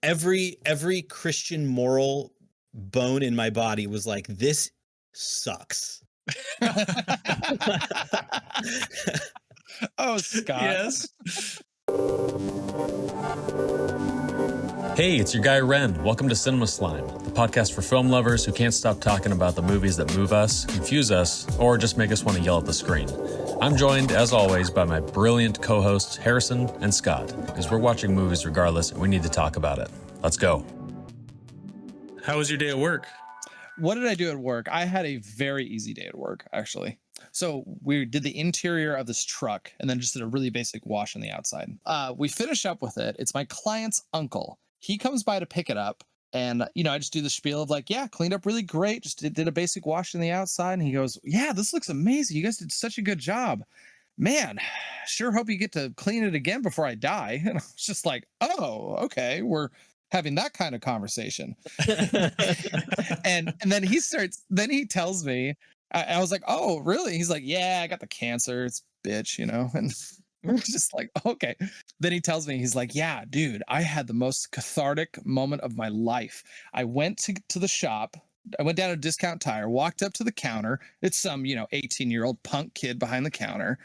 every Christian moral bone in my body was like, this sucks. Oh, Scott. Yes. Hey, it's your guy Ren. Welcome to Cinema Slime, the podcast for film lovers who can't stop talking about the movies that move us, confuse us, or just make us want to yell at the screen. I'm joined, as always, by my brilliant co-hosts Harrison and Scott, because we're watching movies regardless and we need to talk about it. Let's go. How was your day at work? What did I do at work? I had a very easy day at work, actually. So we did the interior of this truck and then just did a really basic wash on the outside. We finish up with it. It's my client's uncle. He comes by to pick it up. And, I just do the spiel of like, yeah, cleaned up really great. Just did a basic wash on the outside. And he goes, yeah, this looks amazing. You guys did such a good job. Man, sure hope you get to clean it again before I die. And I was just like, oh, okay. We're having that kind of conversation. and then he tells me, I was like, oh, really? He's like, yeah, I got the cancer. It's bitch, and we're just like, okay. Then he tells me, he's like, yeah, dude, I had the most cathartic moment of my life. I went to the shop. I went down to Discount Tire, walked up to the counter. It's some, 18-year-old punk kid behind the counter.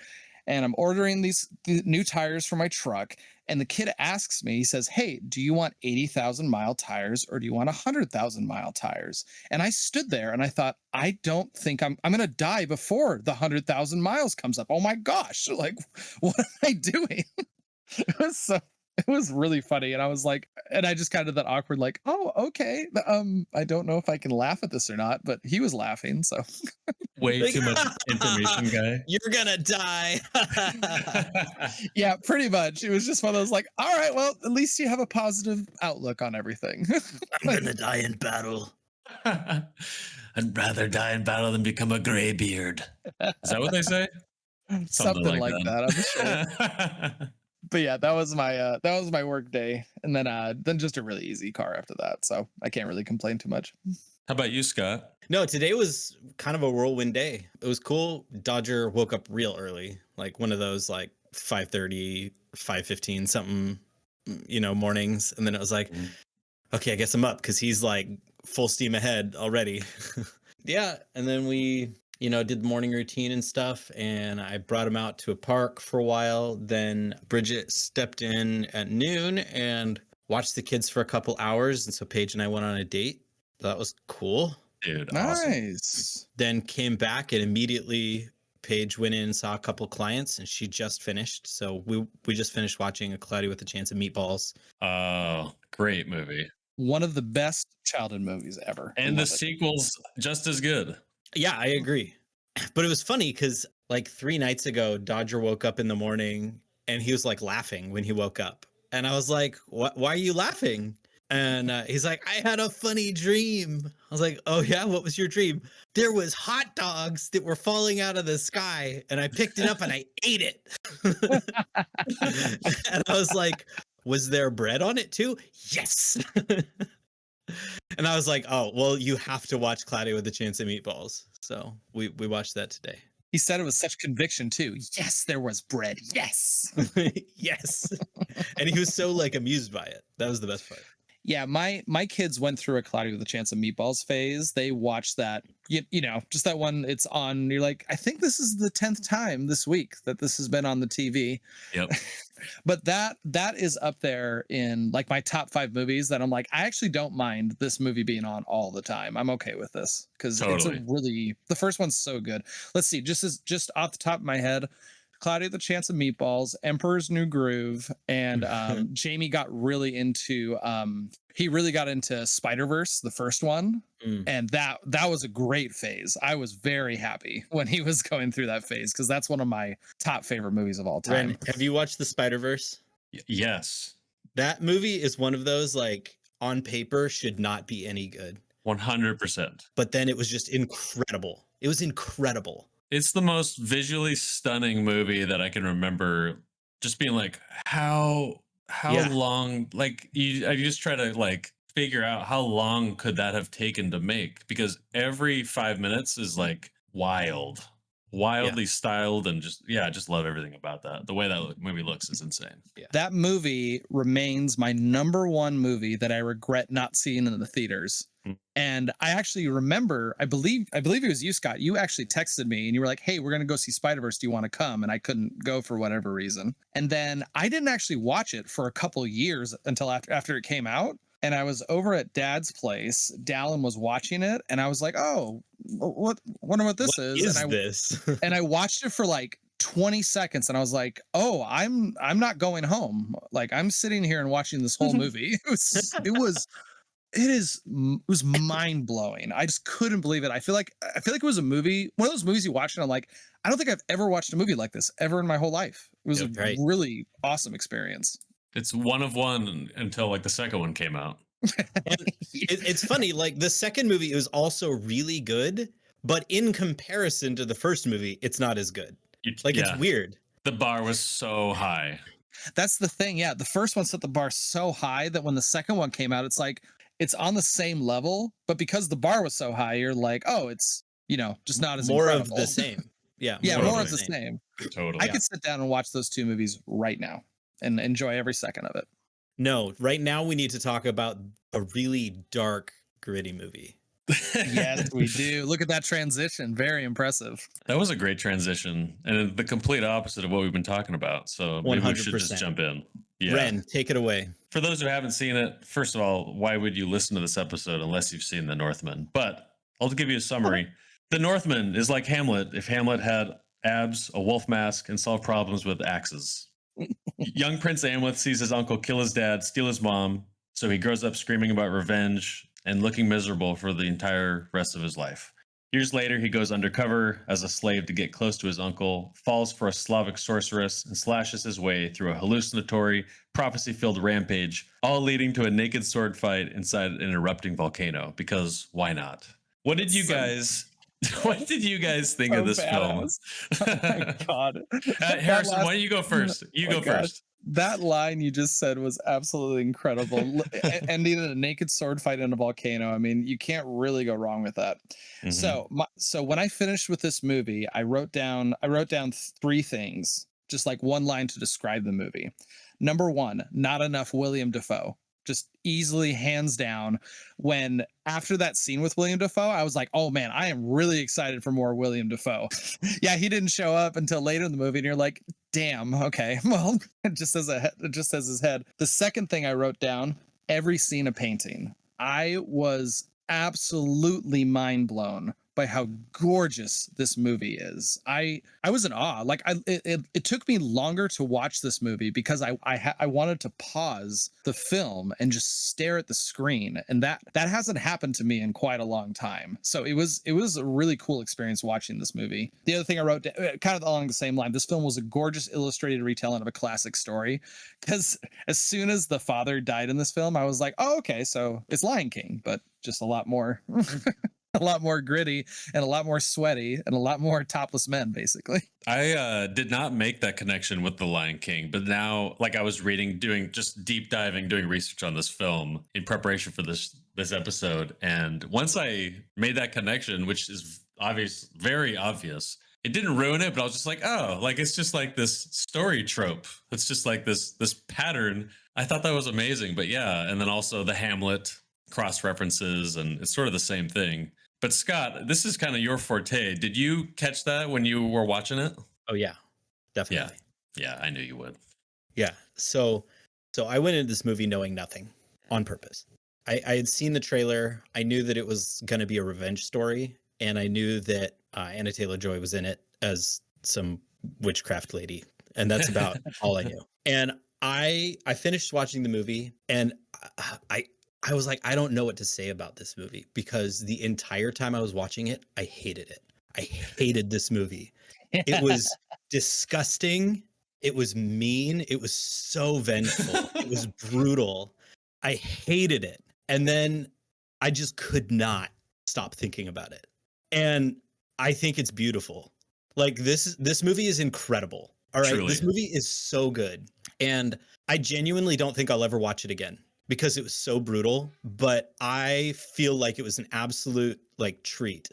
And I'm ordering these new tires for my truck. And the kid asks me, he says, hey, do you want 80,000 mile tires or do you want 100,000 mile tires? And I stood there and I thought, I don't think I'm going to die before the 100,000 miles comes up. Oh my gosh. Like, what am I doing? It was really funny. And I was like, and I just kind of that awkward, like, oh, okay. I don't know if I can laugh at this or not, but he was laughing. So way too much information, guy. You're gonna die. Yeah, pretty much. It was just one of those like, all right, well, at least you have a positive outlook on everything. I'm gonna die in battle. I'd rather die in battle than become a graybeard. Is that what they say? Something like that, I'm sure. But yeah, that was my work day, and then just a really easy car after that, so I can't really complain too much. How about you, Scott? No, today was kind of a whirlwind day. It was cool. Dodger woke up real early, like one of those like 5:30, 5:15 something, mornings, and then it was like, okay, I guess I'm up because he's like full steam ahead already. Yeah, and then we did the morning routine and stuff, and I brought him out to a park for a while. Then Bridget stepped in at noon and watched the kids for a couple hours, and so Paige and I went on a date. That was cool. Dude, nice. Awesome. Then came back and immediately Paige went in and saw a couple clients, and she just finished. So we just finished watching A Cloudy with a Chance of Meatballs. Oh, great movie. One of the best childhood movies ever. And the sequel's just as good. Yeah, I agree. But it was funny because like 3 nights ago, Dodger woke up in the morning and he was like laughing when he woke up. And I was like, "What? Why are you laughing?" And he's like, "I had a funny dream." I was like, "Oh yeah, what was your dream?" "There was hot dogs that were falling out of the sky and I picked it up and I ate it." And I was like, "Was there bread on it too?" "Yes." And I was like, oh, well, you have to watch Cloudy with a Chance of Meatballs. So we watched that today. He said it with such conviction too. Yes, there was bread. Yes. Yes. And he was so like amused by it. That was the best part. Yeah, my kids went through a Cloudy with a Chance of Meatballs phase. They watched that, just that one. It's on. You're like, I think this is the 10th time this week that this has been on the TV. Yep. But that is up there in like my top 5 movies that I'm like, I actually don't mind this movie being on all the time. I'm okay with this because the first one's so good. Let's see, just off the top of my head, Cloudy with a Chance of Meatballs, Emperor's New Groove, and Jamie got really into Spider-Verse, the first one, and that was a great phase. I was very happy when he was going through that phase because that's one of my top favorite movies of all time. Ren, have you watched the Spider-Verse? Yes. That movie is one of those like on paper should not be any good. 100%. But then it was just incredible. It was incredible. It's the most visually stunning movie that I can remember just being like, how long, like I just try to like figure out how long could that have taken to make, because every 5 minutes is like wild. wildly styled, and just I just love everything about that. The way that movie looks is insane. Yeah. That movie remains my number one movie that I regret not seeing in the theaters. And I actually remember, I believe it was you, Scott. You actually texted me and you were like, "Hey, we're going to go see Spider-Verse. Do you want to come?" And I couldn't go for whatever reason. And then I didn't actually watch it for a couple years until after it came out. And I was over at Dad's place. Dallin was watching it, and I was like, "Oh, wonder what this is." And this? And I watched it for like 20 seconds, and I was like, "Oh, I'm not going home. Like, I'm sitting here and watching this whole movie." It was mind blowing. I just couldn't believe it. I feel like it was a movie, one of those movies you watch and I'm like, I don't think I've ever watched a movie like this ever in my whole life. It was a really awesome experience. It's one of one until like the second one came out. It's funny, like the second movie is also really good, but in comparison to the first movie, it's not as good. It's weird. The bar was so high. That's the thing. Yeah, the first one set the bar so high that when the second one came out, it's like it's on the same level, but because the bar was so high, you're like, oh, it's just not as more incredible. of the same. Yeah, more of the same. Totally. I could sit down and watch those two movies right now and enjoy every second of it. No, right now we need to talk about a really dark, gritty movie. Yes, we do. Look at that transition. Very impressive. That was a great transition, and the complete opposite of what we've been talking about. So maybe we should just jump in. Yeah. Ren, take it away. For those who haven't seen it, first of all, why would you listen to this episode unless you've seen The Northman? But I'll give you a summary. The Northman is like Hamlet if Hamlet had abs, a wolf mask, and solved problems with axes. Young Prince Amleth sees his uncle kill his dad, steal his mom, so he grows up screaming about revenge and looking miserable for the entire rest of his life. Years later, he goes undercover as a slave to get close to his uncle, falls for a Slavic sorceress, and slashes his way through a hallucinatory, prophecy-filled rampage, all leading to a naked sword fight inside an erupting volcano, because why not? What did you guys think of this film? Oh my God. Harrison, why don't you go first? You go first. That line you just said was absolutely incredible. Ending in a naked sword fight in a volcano. I mean, you can't really go wrong with that. Mm-hmm. So when I finished with this movie, I wrote down three things, just like one line to describe the movie. Number one, not enough William Dafoe. Just easily, hands down. When after that scene with William Dafoe, I was like, oh man, I am really excited for more William Dafoe. Yeah, he didn't show up until later in the movie, and you're like, damn, okay, well, it just says his head. The second thing I wrote down, every scene a painting. I was absolutely mind blown by how gorgeous this movie is. I was in awe. Like it took me longer to watch this movie because I wanted to pause the film and just stare at the screen, and that hasn't happened to me in quite a long time. So it was a really cool experience watching this movie. The other thing I wrote down, kind of along the same line, this film was a gorgeous illustrated retelling of a classic story, because as soon as the father died in this film, I was like, oh, okay, so it's Lion King, but just a lot more a lot more gritty and a lot more sweaty and a lot more topless men, basically. I did not make that connection with The Lion King, but now, like, I was doing just deep diving, doing research on this film in preparation for this episode, and once I made that connection, which is very obvious, it didn't ruin it, but I was just like, oh, like it's just like this story trope. It's just like this pattern. I thought that was amazing, but yeah, and then also the Hamlet cross references, and it's sort of the same thing. But Scott, this is kind of your forte. Did you catch that when you were watching it? Oh yeah, definitely. Yeah, I knew you would. Yeah. So I went into this movie knowing nothing on purpose. I had seen the trailer. I knew that it was going to be a revenge story, and I knew that Anna Taylor-Joy was in it as some witchcraft lady, and that's about all I knew. And I finished watching the movie, and I was like, I don't know what to say about this movie, because the entire time I was watching it, I hated it. I hated this movie. It was disgusting. It was mean. It was so vengeful. It was brutal. I hated it. And then I just could not stop thinking about it. And I think it's beautiful. Like this movie is incredible. All right. Truly. This movie is so good. And I genuinely don't think I'll ever watch it again, because it was so brutal, but I feel like it was an absolute like treat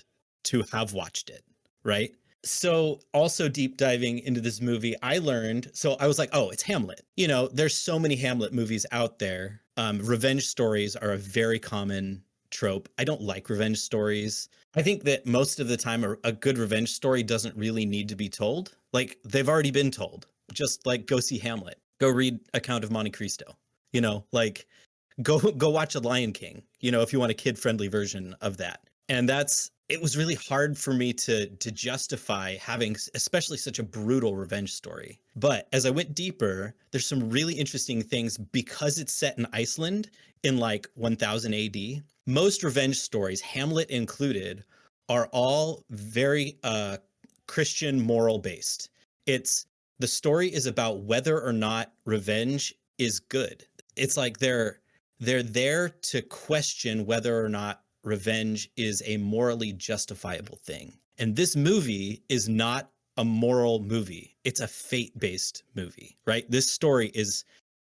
to have watched it, right? So also deep diving into this movie, I learned, so I was like, oh, it's Hamlet. You know, there's so many Hamlet movies out there. Revenge stories are a very common trope. I don't like revenge stories. I think that most of the time a good revenge story doesn't really need to be told. Like they've already been told. Just like go see Hamlet. Go read A Count of Monte Cristo. You know, like go watch a Lion King, you know, if you want a kid-friendly version of that. And it was really hard for me to justify having especially such a brutal revenge story. But as I went deeper, there's some really interesting things because it's set in Iceland in like 1000 AD. Most revenge stories, Hamlet included, are all very Christian moral based. The story is about whether or not revenge is good. It's like they're there to question whether or not revenge is a morally justifiable thing. And this movie is not a moral movie. It's a fate-based movie, right? This story is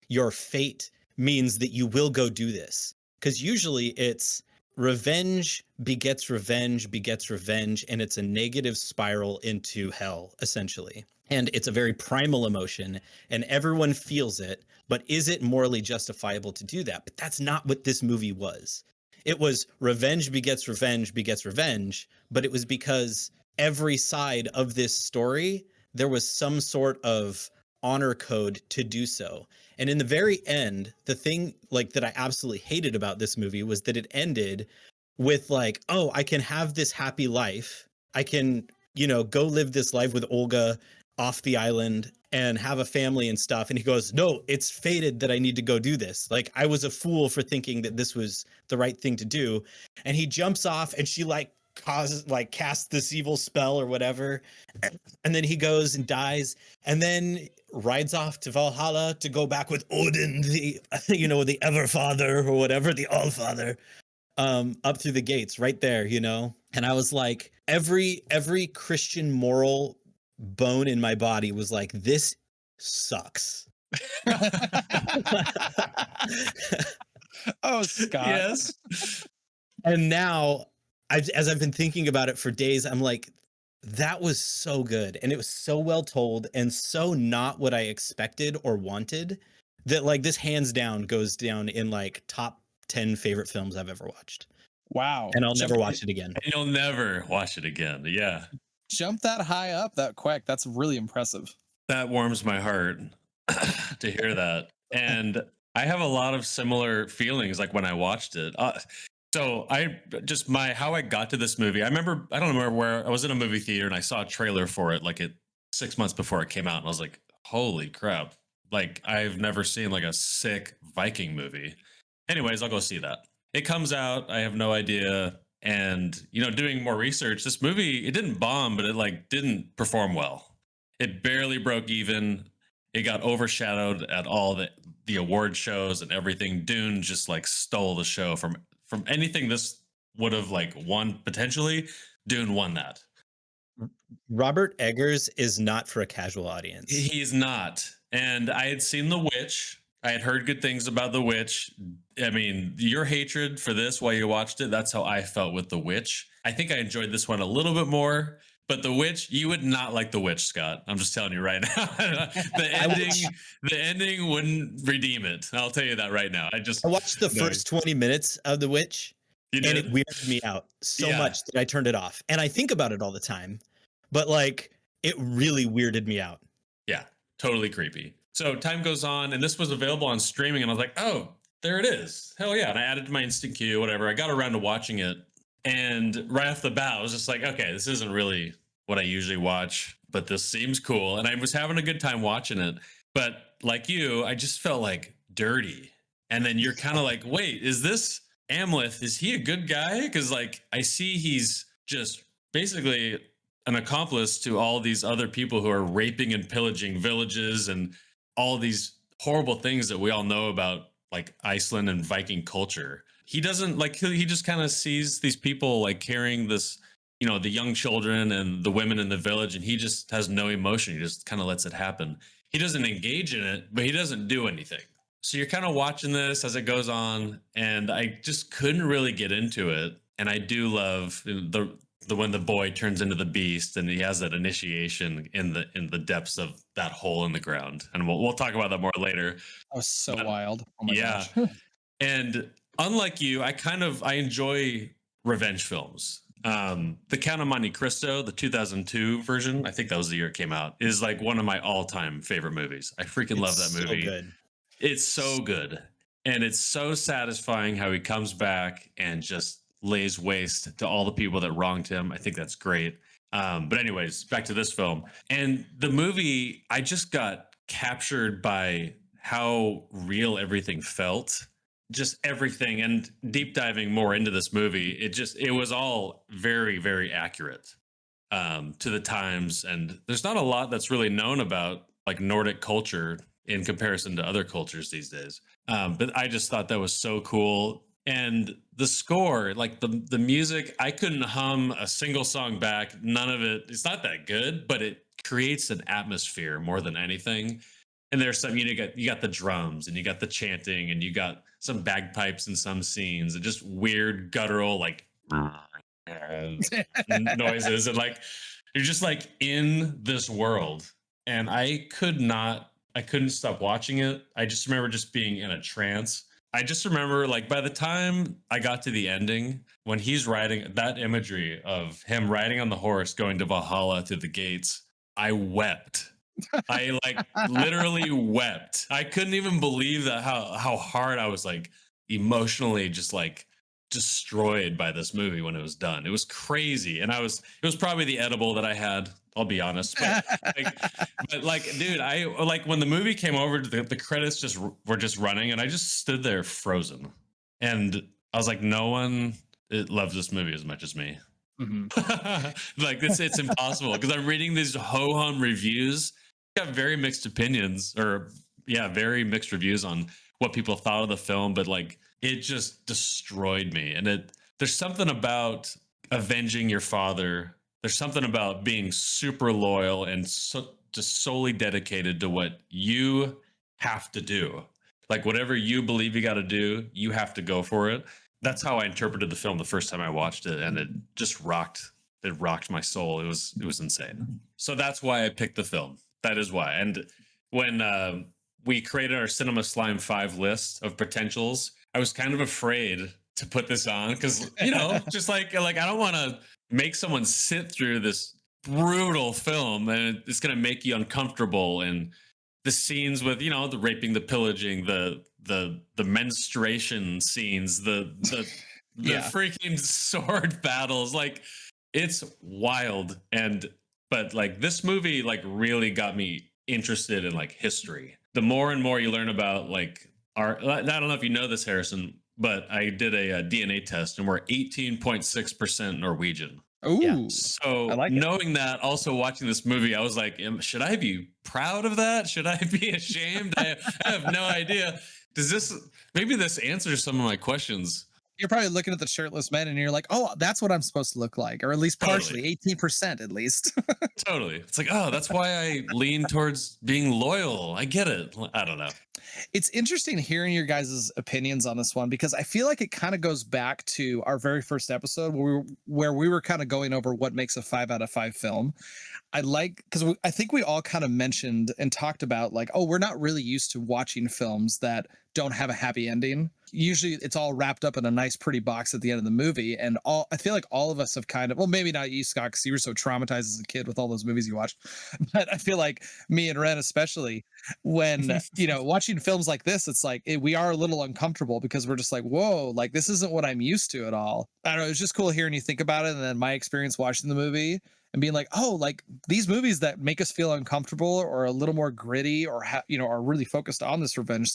your fate means that you will go do this. Because usually it's revenge begets revenge begets revenge, and it's a negative spiral into hell, essentially. And it's a very primal emotion, and everyone feels it. But is it morally justifiable to do that? But that's not what this movie was. It was revenge begets revenge begets revenge, but it was because every side of this story, there was some sort of honor code to do so. And in the very end, the thing like that I absolutely hated about this movie was that it ended with like, oh, I can have this happy life. I can, you know, go live this life with Olga off the island and have a family and stuff. And he goes, no, it's fated that I need to go do this. Like I was a fool for thinking that this was the right thing to do. And he jumps off and she casts this evil spell or whatever. And then he goes and dies and then rides off to Valhalla to go back with Odin, the, you know, the Everfather or whatever, the Allfather, up through the gates right there, you know? And I was like, every Christian moral bone in my body was like, this sucks. Oh, Scott. Yes. And now as I've been thinking about it for days, I'm like, that was so good. And it was so well told and so not what I expected or wanted that like this hands down goes down in like top 10 favorite films I've ever watched. Wow. And I'll never watch it again. And you'll never watch it again. Yeah. Jump that high up that quick. That's really impressive. That warms my heart to hear that. And I have a lot of similar feelings like when I watched it. So how I got to this movie, I don't remember where I was in a movie theater and I saw a trailer for it like 6 months before it came out. And I was like, holy crap. Like I've never seen like a sick Viking movie. Anyways, I'll go see that. It comes out. I have no idea. And, you know, doing more research, this movie, it didn't bomb, but it like didn't perform well. It barely broke even. It got overshadowed at all the award shows and everything. Dune just like stole the show from anything this would have like won potentially. Dune won that. Robert Eggers is not for a casual audience. He's not. And I had seen The Witch. I had heard good things about The Witch. I mean, your hatred for this while you watched it, that's how I felt with The Witch. I think I enjoyed this one a little bit more, but The Witch, you would not like The Witch, Scott. I'm just telling you right now. the ending wouldn't redeem it. I'll tell you that right now. I watched the first 20 minutes of The Witch and it weirded me out so much that I turned it off. And I think about it all the time, but like it really weirded me out. Yeah, totally creepy. So time goes on, and this was available on streaming, and I was like, oh, there it is. Hell yeah. And I added to my instant queue, whatever. I got around to watching it. And right off the bat, I was just like, okay, this isn't really what I usually watch, but this seems cool. And I was having a good time watching it. But like you, I just felt like dirty. And then you're kind of like, wait, is this Amleth? Is he a good guy? Because like I see he's just basically an accomplice to all these other people who are raping and pillaging villages and all these horrible things that we all know about like Iceland and Viking culture. He doesn't like, he just kind of sees these people like carrying this, you know, the young children and the women in the village, and he just has no emotion. He just kind of lets it happen. He doesn't engage in it, but he doesn't do anything. So you're kind of watching this as it goes on, and I just couldn't really get into it. And I do love when the boy turns into the beast and he has that initiation in the depths of that hole in the ground. And we'll talk about that more later. That was so But, wild. Oh my yeah. gosh. And unlike you, I enjoy revenge films. The Count of Monte Cristo, the 2002 version, I think that was the year it came out, is like one of my all-time favorite movies. I freaking love that movie. So good. It's so good. And it's so satisfying how he comes back and just lays waste to all the people that wronged him. I think that's great. But anyways, back to this film. And the movie, I just got captured by how real everything felt. Just everything. And deep diving more into this movie, it was all very, very accurate to the times. And there's not a lot that's really known about like Nordic culture in comparison to other cultures these days. But I just thought that was so cool. And the score, like the music, I couldn't hum a single song back. None of it. It's not that good, but it creates an atmosphere more than anything. And there's some, you got the drums and you got the chanting and you got some bagpipes in some scenes and just weird guttural like noises. And like, you're just like in this world. And I couldn't stop watching it. I just remember just being in a trance. I just remember like by the time I got to the ending, when he's riding, that imagery of him riding on the horse going to Valhalla through the gates, I wept. I like literally wept. I couldn't even believe that how hard I was like emotionally just like destroyed by this movie when it was done. It was crazy. And it was probably the edible that I had, I'll be honest. But like, dude, I like when the movie came over, the credits were just running and I just stood there frozen. And I was like, no one loves this movie as much as me. Mm-hmm. Like it's impossible because I'm reading these ho-hum reviews. Got very mixed opinions very mixed reviews on what people thought of the film, but like it just destroyed me. And there's something about avenging your father. There's something about being super loyal and just solely dedicated to what you have to do. Like whatever you believe you got to do, you have to go for it. That's how I interpreted the film the first time I watched it, and it just rocked. It rocked my soul. It was insane. So that's why I picked the film. That is why. And when we created our Cinema Slime 5 list of potentials, I was kind of afraid to put this on because, just like I don't want to make someone sit through this brutal film and it's going to make you uncomfortable. And the scenes with, the raping, the pillaging, the menstruation scenes, the freaking sword battles, like it's wild. But like this movie like really got me interested in like history. The more and more you learn about like I don't know if you know this, Harrison, but I did a DNA test and we're 18.6% Norwegian. Ooh, yeah. So knowing that, also watching this movie, I was like, should I be proud of that? Should I be ashamed? I have no idea. Maybe this answers some of my questions. You're probably looking at the shirtless men and you're like, oh, that's what I'm supposed to look like, or at least partially, 18% at least. Totally. It's like, oh, that's why I lean towards being loyal. I get it. I don't know. It's interesting hearing your guys' opinions on this one because I feel like it kind of goes back to our very first episode where we were kind of going over what makes a 5 out of 5 film. Because I think we all kind of mentioned and talked about like, oh, we're not really used to watching films that don't have a happy ending. Usually it's all wrapped up in a nice, pretty box at the end of the movie. And I feel like all of us have kind of, well, maybe not you, Scott, because you were so traumatized as a kid with all those movies you watched. But I feel like me and Ren, especially when, watching films like this, it's like we are a little uncomfortable because we're just like, whoa, like this isn't what I'm used to at all. I don't know. It's just cool hearing you think about it. And then my experience watching the movie and being like, oh, like these movies that make us feel uncomfortable or a little more gritty or, are really focused on this revenge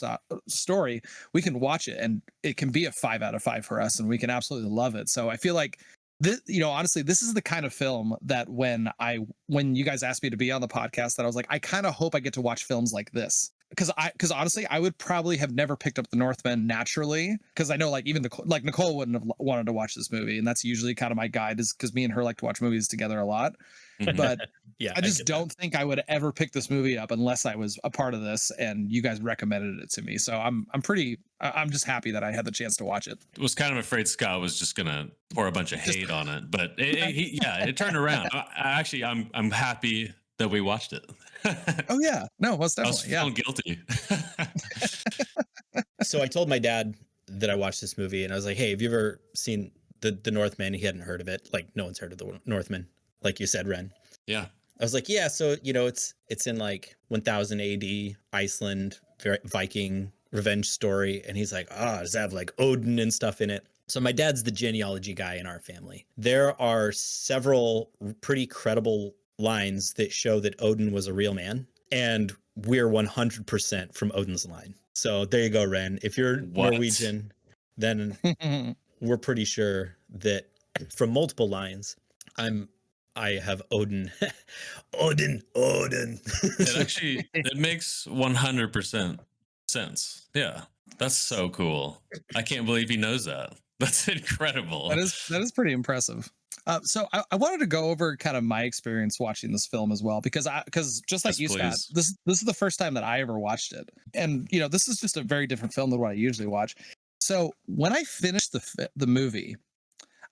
story, we can watch it and it can be a 5 out of 5 for us and we can absolutely love it. So I feel like this, honestly, this is the kind of film that when you guys asked me to be on the podcast, that I was like, I kind of hope I get to watch films like this because honestly, I would probably have never picked up the Northman naturally, because I know like even Nicole wouldn't have wanted to watch this movie, and that's usually kind of my guide, is because me and her like to watch movies together a lot. But yeah, I just don't think I would ever pick this movie up unless I was a part of this and you guys recommended it to me. So I'm just happy that I had the chance to watch it. Was kind of afraid Scott was just gonna pour a bunch of hate on it, but it turned around. I'm happy that we watched it. Oh yeah, no, most I was definitely. feeling guilty. So I told my dad that I watched this movie, and I was like, "Hey, have you ever seen the Northman?" He hadn't heard of it. Like no one's heard of the Northman, like you said, Ren. Yeah. I was like, "Yeah." So it's in like 1000 AD, Iceland, Viking revenge story, and he's like, does that have like Odin and stuff in it? So my dad's the genealogy guy in our family. There are several pretty credible lines that show that Odin was a real man, and we're 100% from Odin's line. So there you go, Ren. If you're Norwegian, then we're pretty sure that from multiple lines, I have Odin. Odin. It makes 100% sense. Yeah. That's so cool. I can't believe he knows that. That's incredible. That is pretty impressive. So I wanted to go over kind of my experience watching this film as well, because just like you, Scott, this is the first time that I ever watched it, and this is just a very different film than what I usually watch. So when I finished the movie,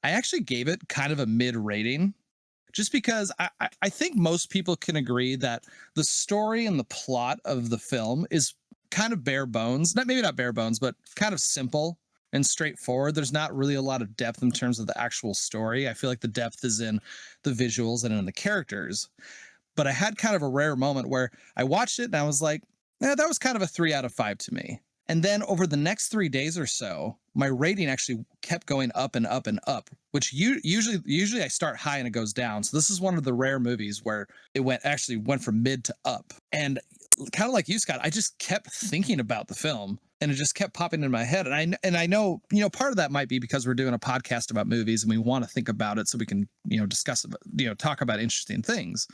I actually gave it kind of a mid rating, just because I think most people can agree that the story and the plot of the film is kind of bare bones, maybe not bare bones, but kind of simple and straightforward. There's not really a lot of depth in terms of the actual story. I feel like the depth is in the visuals and in the characters. But I had kind of a rare moment where I watched it and I was like, that was kind of a 3 out of 5 to me. And then over the next 3 days or so, my rating actually kept going up and up and up, which usually I start high and it goes down. So this is one of the rare movies where it went from mid to up. And kind of like you, Scott, I just kept thinking about the film, and it just kept popping in my head. And I know, part of that might be because we're doing a podcast about movies and we want to think about it so we can, discuss about, talk about interesting things.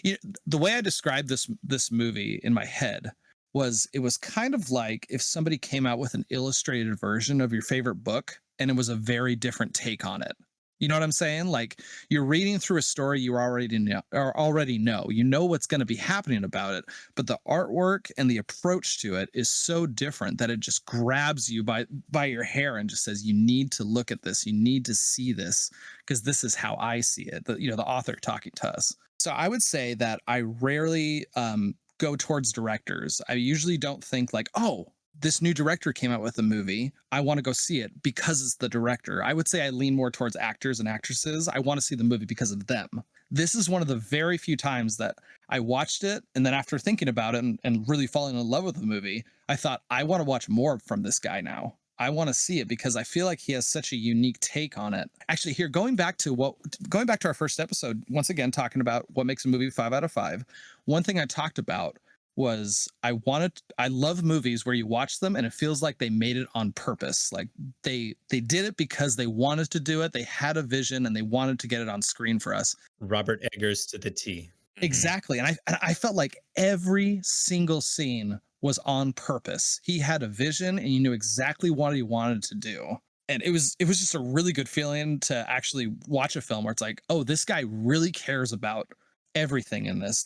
The way I described this movie in my head was, it was kind of like if somebody came out with an illustrated version of your favorite book and it was a very different take on it. You know what I'm saying? Like, you're reading through a story you already know what's going to be happening about it, but the artwork and the approach to it is so different that it just grabs you by your hair and just says, you need to look at this, you need to see this, because this is how I see it. The author talking to us. So I would say that I rarely go towards directors. I usually don't think like, this new director came out with a movie, I want to go see it because it's the director. I would say I lean more towards actors and actresses. I want to see the movie because of them. This is one of the very few times that I watched it, and then after thinking about it and really falling in love with the movie, I thought, I want to watch more from this guy now. I want to see it because I feel like he has such a unique take on it. Actually, here, going back to our first episode, once again, talking about what makes a movie 5 out of 5, one thing I talked about was I love movies where you watch them and it feels like they made it on purpose. Like they did it because they wanted to do it. They had a vision and they wanted to get it on screen for us. Robert Eggers to the T. Exactly. And I felt like every single scene was on purpose. He had a vision and he knew exactly what he wanted to do. And it was just a really good feeling to actually watch a film where it's like, this guy really cares about everything in this,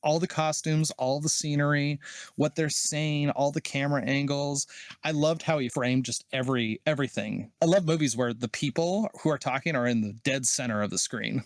all the costumes, all the scenery, what they're saying, all the camera angles. I loved how he framed just everything. I love movies where the people who are talking are in the dead center of the screen.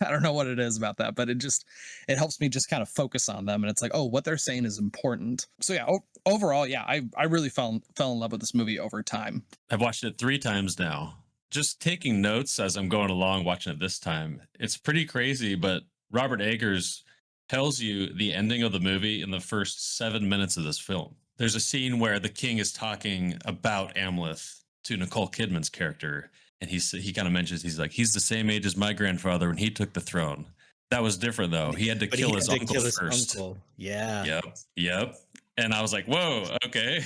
I don't know what it is about that, but it helps me just kind of focus on them. And it's like, what they're saying is important. So yeah, overall, yeah, I really fell in love with this movie over time. I've watched it 3 times now. Just taking notes as I'm going along, watching it this time. It's pretty crazy, but Robert Eggers tells you the ending of the movie in the first 7 minutes of this film. There's a scene where the king is talking about Amleth to Nicole Kidman's character, and he kind of mentions, he's like, he's the same age as my grandfather when he took the throne. That was different though. He had to kill his uncle first. Yeah. Yep. And I was like, whoa, okay.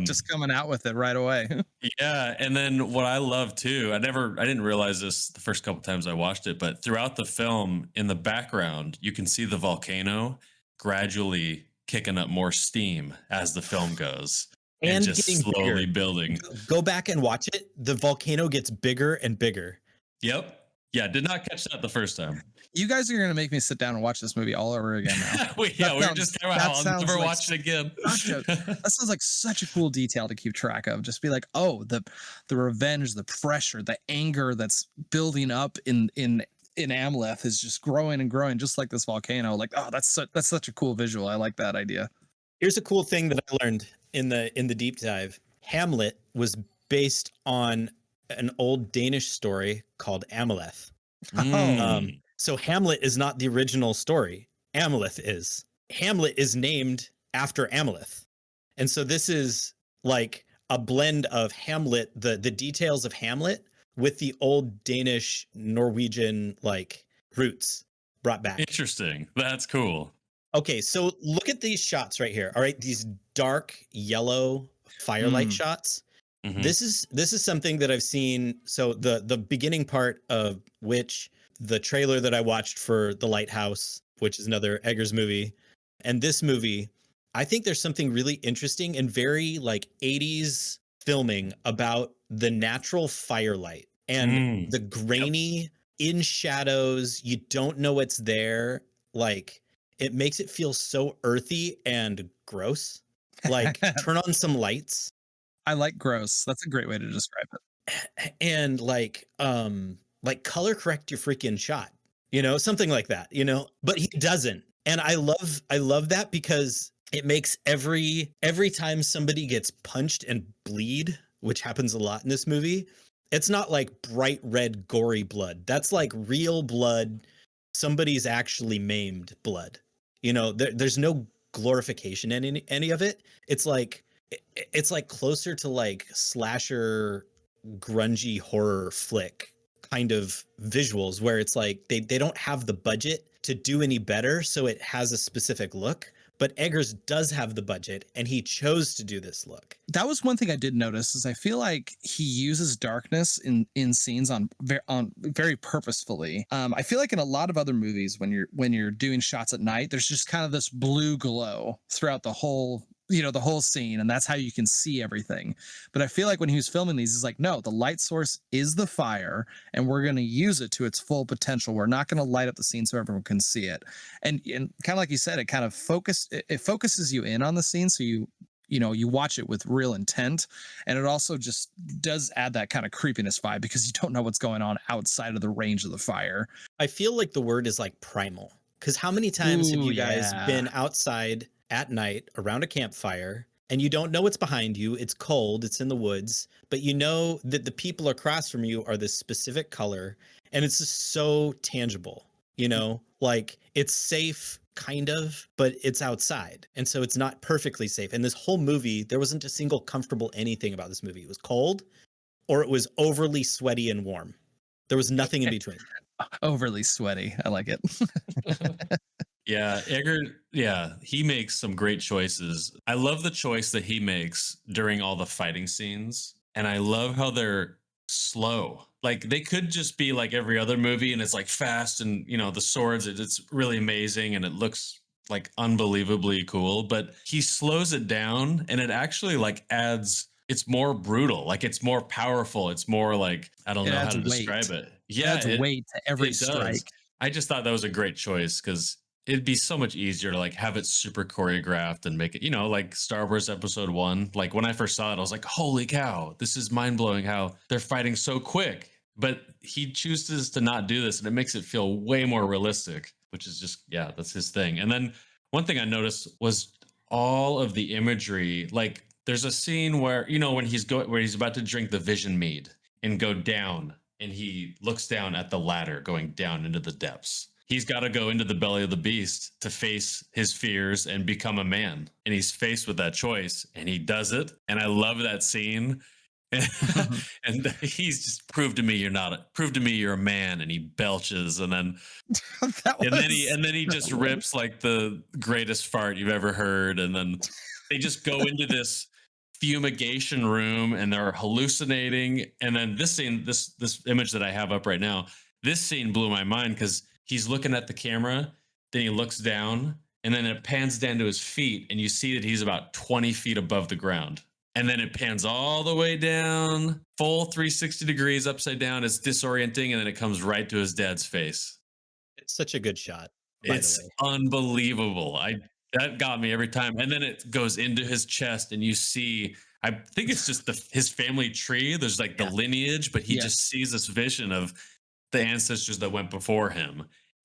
Just coming out with it right away. Yeah. And then what I love too, I didn't realize this the first couple times I watched it, but throughout the film in the background, you can see the volcano gradually kicking up more steam as the film goes And just getting slowly bigger. building. Go back and watch it. The volcano gets bigger and bigger. Yep. Yeah, did not catch that the first time. You guys are gonna make me sit down and watch this movie all over again now. We're just talking about how I'll never watch it again. That sounds like such a cool detail to keep track of. Just be like, oh, the revenge, the pressure, the anger that's building up in Amleth is just growing and growing, just like this volcano. Like, oh, that's such a cool visual. I like that idea. Here's a cool thing that I learned in the deep dive. Hamlet was based on an old Danish story called Amleth. So Hamlet is not the original story. Amleth is. Hamlet is named after Amleth. And so this is like a blend of Hamlet, the details of Hamlet with the old Danish, Norwegian like roots brought back. Interesting. That's cool. Okay, so look at these shots right here. All right, these dark yellow firelight shots. Mm-hmm. This is something that I've seen. So the beginning part of Witch, the trailer that I watched for The Lighthouse, which is another Eggers movie, and this movie, I think there's something really interesting and very like 80s filming about the natural firelight and the grainy in shadows. You don't know it's there. Like it makes it feel so earthy and gross. Like turn on some lights. I like gross. That's a great way to describe it. And like color correct your freaking shot, something like that, but he doesn't. And I love that because it makes every time somebody gets punched and bleed, which happens a lot in this movie, it's not like bright red gory blood. That's like real blood. Somebody's actually maimed blood. There's no glorification in any of it. It's like closer to like slasher grungy horror flick kind of visuals where it's like they don't have the budget to do any better, so it has a specific look. But Eggers does have the budget, and he chose to do this look. That was one thing I did notice is I feel like he uses darkness in scenes on very purposefully. I feel like in a lot of other movies, when you're doing shots at night, there's just kind of this blue glow throughout the whole scene, and that's how you can see everything. But I feel like when he was filming these, he's like, no, the light source is the fire, and we're going to use it to its full potential. We're not going to light up the scene so everyone can see it. And kind of like you said, it kind of focuses you in on the scene, so you watch it with real intent. And it also just does add that kind of creepiness vibe because you don't know what's going on outside of the range of the fire. I feel like the word is like primal, because how many times have you guys been outside at night around a campfire and you don't know what's behind you? It's cold, it's in the woods, but you know that the people across from you are this specific color, and it's just so tangible, like it's safe kind of, but it's outside, and so it's not perfectly safe. And this whole movie, there wasn't a single comfortable anything about this movie. It was cold or it was overly sweaty and warm. There was nothing in between. Overly sweaty. I like it. Yeah, he makes some great choices. I love the choice that he makes during all the fighting scenes, and I love how they're slow. Like they could just be like every other movie and it's like fast and the swords, it's really amazing and it looks like unbelievably cool, but he slows it down and it actually like adds, it's more brutal, like it's more powerful, it's more like, I don't know how to describe it. Yeah, it adds weight to every strike. I just thought that was a great choice because it'd be so much easier to like have it super choreographed and make it, like Star Wars Episode 1. Like when I first saw it, I was like, holy cow, this is mind blowing how they're fighting so quick. But he chooses to not do this, and it makes it feel way more realistic, which is just, that's his thing. And then one thing I noticed was all of the imagery. Like there's a scene where, when he's about to drink the vision mead and go down, and he looks down at the ladder going down into the depths. He's got to go into the belly of the beast to face his fears and become a man. And he's faced with that choice, and he does it. And I love that scene. And he's just prove to me you're a man, and he belches, and then he just rips like the greatest fart you've ever heard, and then they just go into this fumigation room and they're hallucinating. And then this scene, this image that I have up right now, this scene blew my mind because he's looking at the camera, then he looks down, and then it pans down to his feet, and you see that he's about 20 feet above the ground. And then it pans all the way down, full 360 degrees upside down. It's disorienting, and then it comes right to his dad's face. It's such a good shot, by It's the way. unbelievable. That got me every time. And then it goes into his chest, and you see, I think it's just his family tree. There's like the lineage, but he Yes. just sees this vision of the ancestors that went before him.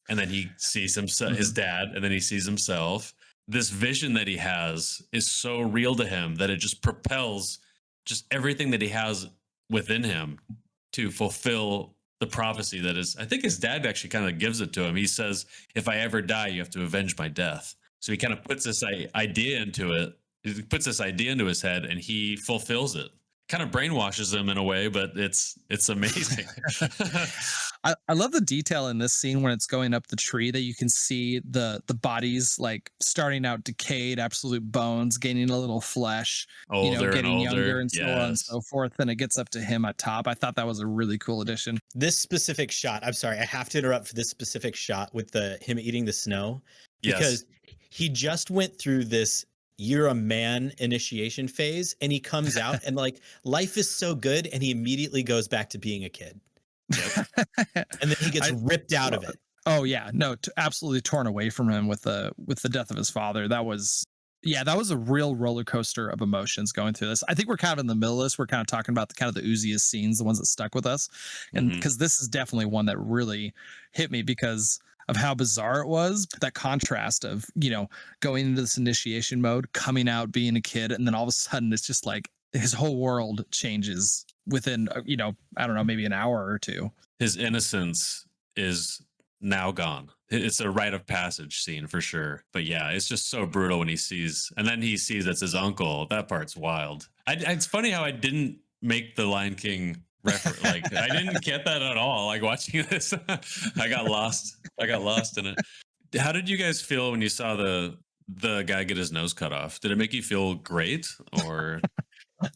And then he sees himself, his dad, and then he sees himself. This vision that he has is so real to him that it just propels just everything that he has within him to fulfill the prophecy that is. I think his dad actually kind of gives it to him. He says, if I ever die, you have to avenge my death. So he kind of puts this idea into it. He puts this idea into his head, and he fulfills it. Kind of brainwashes him in a way, but it's amazing. I love the detail in this scene when it's going up the tree that you can see the bodies like starting out decayed, absolute bones, gaining a little flesh, Older getting and older. younger and so on and so forth. Then it gets up to him at top. I thought that was a really cool addition. This specific shot, I'm sorry, I have to interrupt for this specific shot with him eating the snow, because he just went through this you're a man initiation phase, and he comes out and like life is so good, and he immediately goes back to being a kid. Yep. And then he gets ripped out of it. Oh yeah, no, absolutely torn away from him with the death of his father. That was a real roller coaster of emotions going through this. I think we're kind of in the middle of this. We're kind of talking about the ooziest scenes, the ones that stuck with us, and because this is definitely one that really hit me because of how bizarre it was. That contrast of going into this initiation mode, coming out, being a kid, and then all of a sudden it's just like his whole world changes within I don't know, maybe an hour or two. His innocence is now gone. It's a rite of passage scene for sure. But yeah, it's just so brutal when he sees it's his uncle. That part's wild. It's funny how I didn't make the Lion King reference. Like I didn't get that at all. Like watching this, I got lost in it. How did you guys feel when you saw the guy get his nose cut off? Did it make you feel great or?